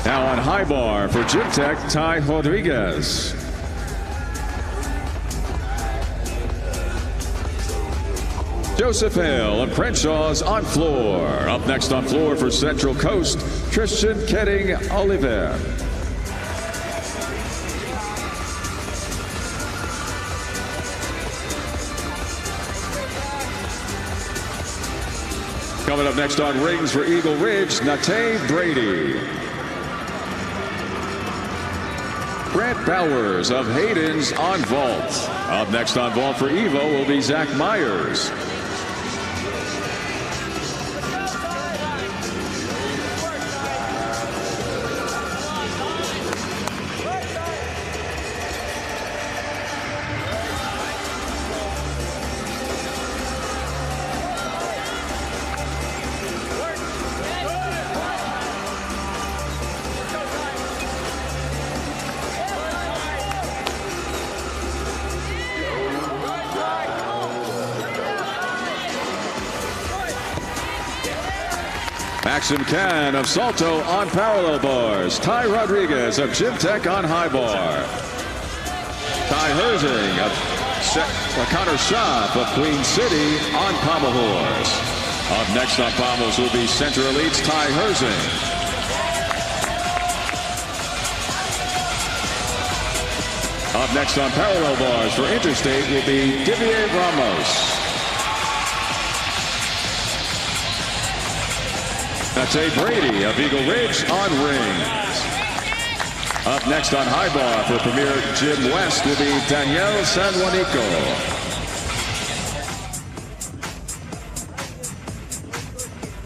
Now on high bar for Gym Tech, Ty Rodriguez. Joseph Hale of Crenshaw's on floor. Up next on floor for Central Coast, Christian Ketting Oliver. Coming up next on rings for Eagle Ridge, Nate Brady. Grant Bowers of Hayden's on vault. Up next on vault for Evo will be Zach Myers. Maxim Can of Salto on parallel bars. Ty Rodriguez of Gym Tech on high bar. Ty Herzing of Connor Schaff of Queen City on pommel horse. Up next on pommels will be Center Elite's Ty Herzing. Up next on parallel bars for Interstate will be Divier Ramos. Nate Brady of Eagle Ridge on rings. Up next on high bar for Premier Gym West will be Danielle San Juanico.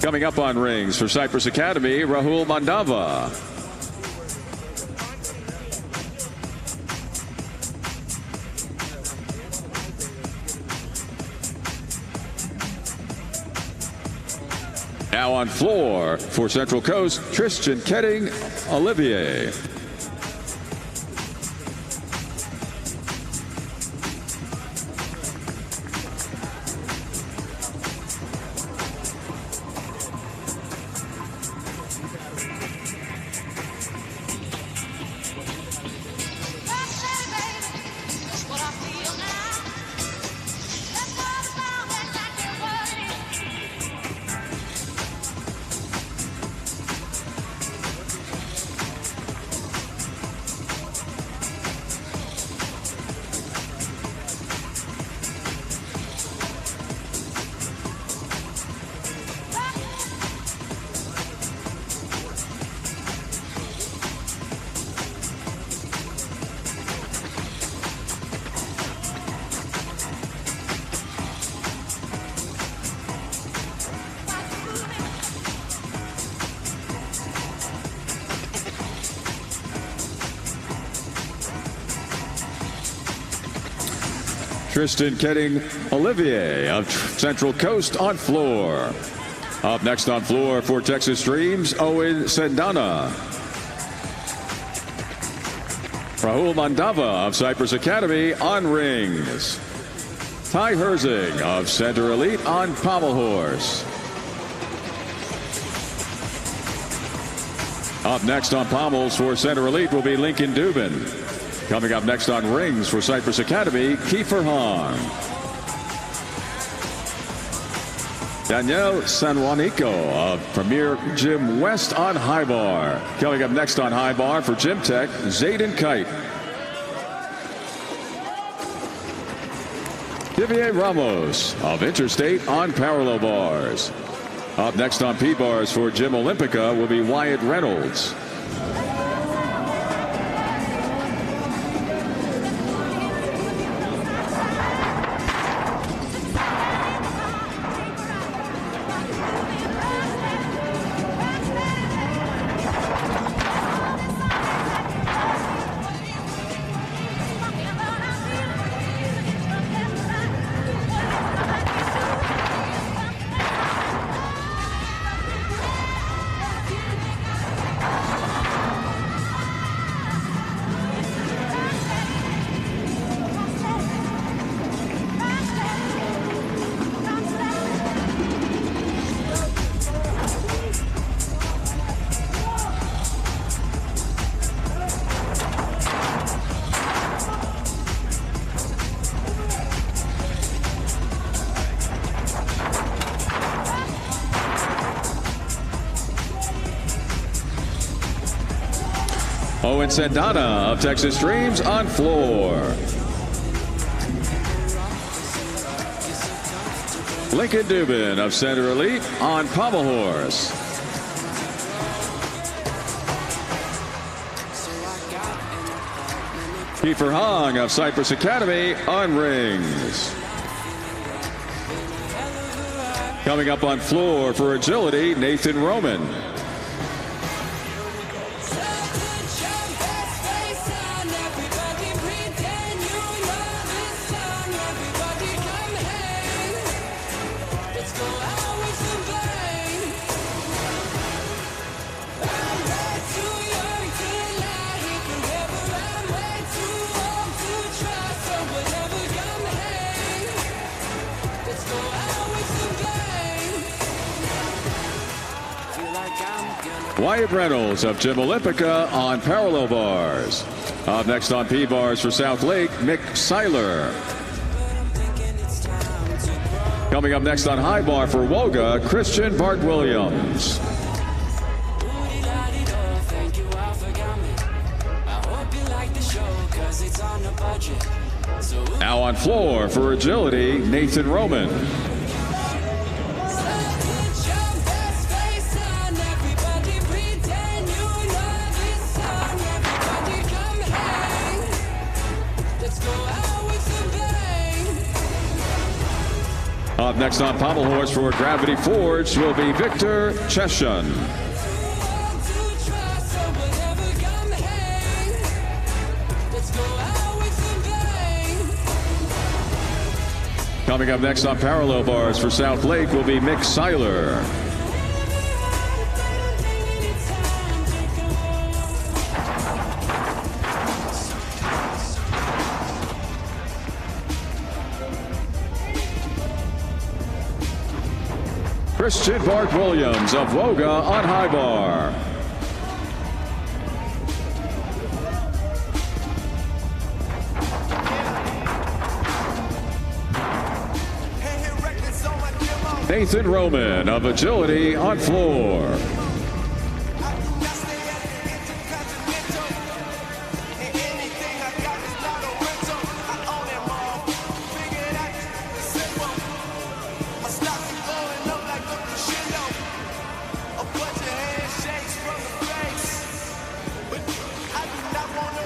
Coming up on rings for Cypress Academy, Rahul Mandava. Now on floor for Central Coast, Christian Ketting Olivier. Tristan Ketting Olivier of Central Coast on floor. Up next on floor for Texas Streams, Owen Sendana. Rahul Mandava of Cypress Academy on rings. Ty Herzing of Center Elite on pommel horse. Up next on pommels for Center Elite will be Lincoln Dubin. Coming up next on rings for Cypress Academy, Kiefer Hong. Danielle San Juanico of Premier Gym West on high bar. Coming up next on high bar for Gym Tech, Zayden Kite. Divier Ramos of Interstate on parallel bars. Up next on P-bars for Gym Olympica will be Wyatt Reynolds. Owen Sendana of Texas Streams on floor. Lincoln Dubin of Center Elite on pommel horse. Kiefer Hong of Cypress Academy on rings. Coming up on floor for agility, Nathan Roman. Wyatt Reynolds of Gym Olympica on parallel bars. Up next on P-bars for South Lake, Mick Seiler. Coming up next on high bar for Woga, Christian Bart Williams. Now on floor for agility, Nathan Roman. Up next on pommel horse for Gravity Forge will be Victor Cheshun. Coming up next on parallel bars for South Lake will be Mick Seiler. Christian Bart Williams of Woga on high bar. Nathan Roman of agility on floor.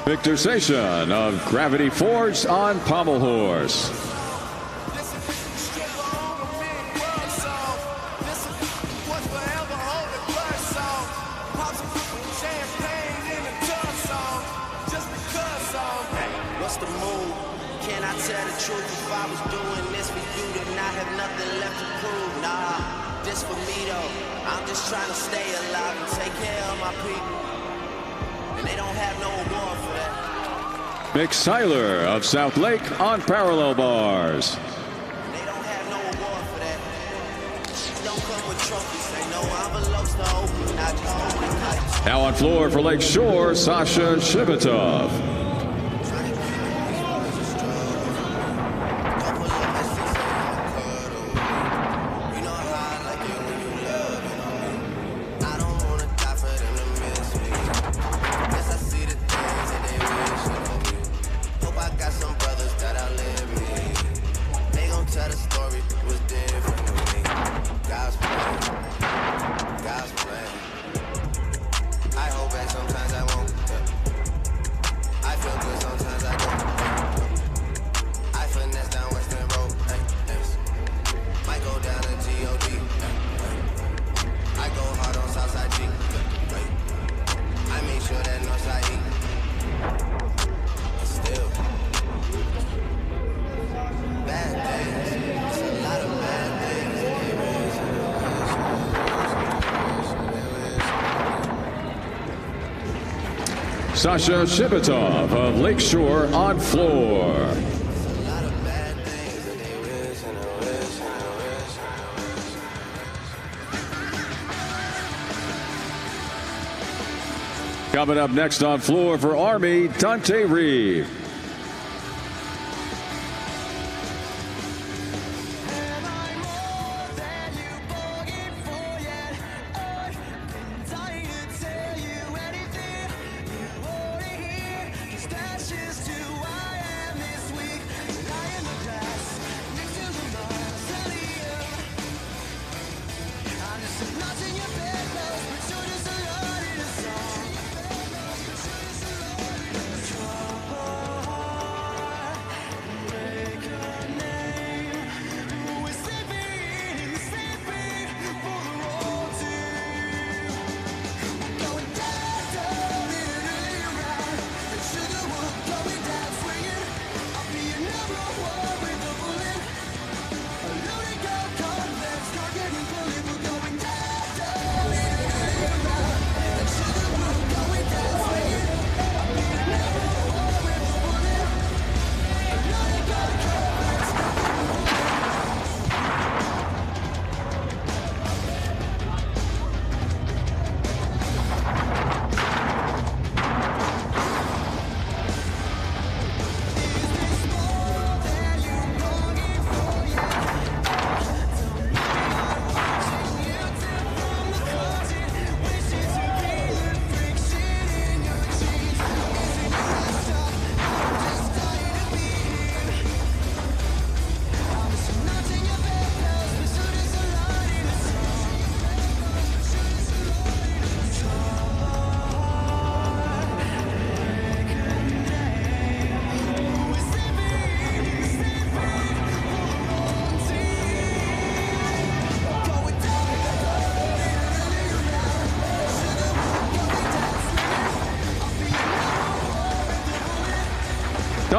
Victor Sation of Gravity Forge on pommel horse. What's the move? Can I tell the truth, if I was doing this for you, then I have nothing left to prove. Nah, this for me though. I'm just trying to stay alive and take care of my people. And they don't have no award for that. Mick Seiler of South Lake on parallel bars. They don't have no award for that. Don't come with trophies, ain't no envelopes to open. I just open nights. Now on floor for Lake Shore, Sasha Shibitov. Sasha Shibitov of Lakeshore on floor. Coming up next on floor for Army, Dante Reeve.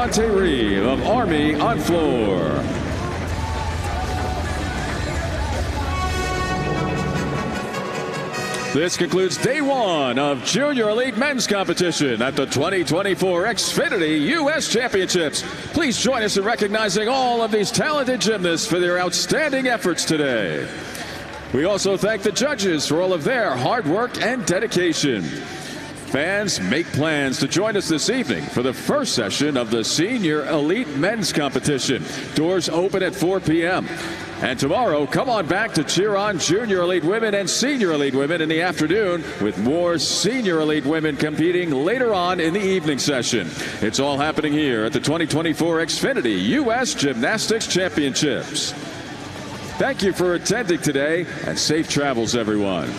Dante Reeve of Army on floor. This concludes day one of Junior Elite Men's Competition at the 2024 Xfinity U.S. Championships. Please join us in recognizing all of these talented gymnasts for their outstanding efforts today. We also thank the judges for all of their hard work and dedication. Fans, make plans to join us this evening for the first session of the Senior Elite Men's Competition. Doors open at 4 p.m. And tomorrow, come on back to cheer on Junior Elite Women and Senior Elite Women in the afternoon, with more Senior Elite Women competing later on in the evening session. It's all happening here at the 2024 Xfinity U.S. Gymnastics Championships. Thank you for attending today, and safe travels, everyone.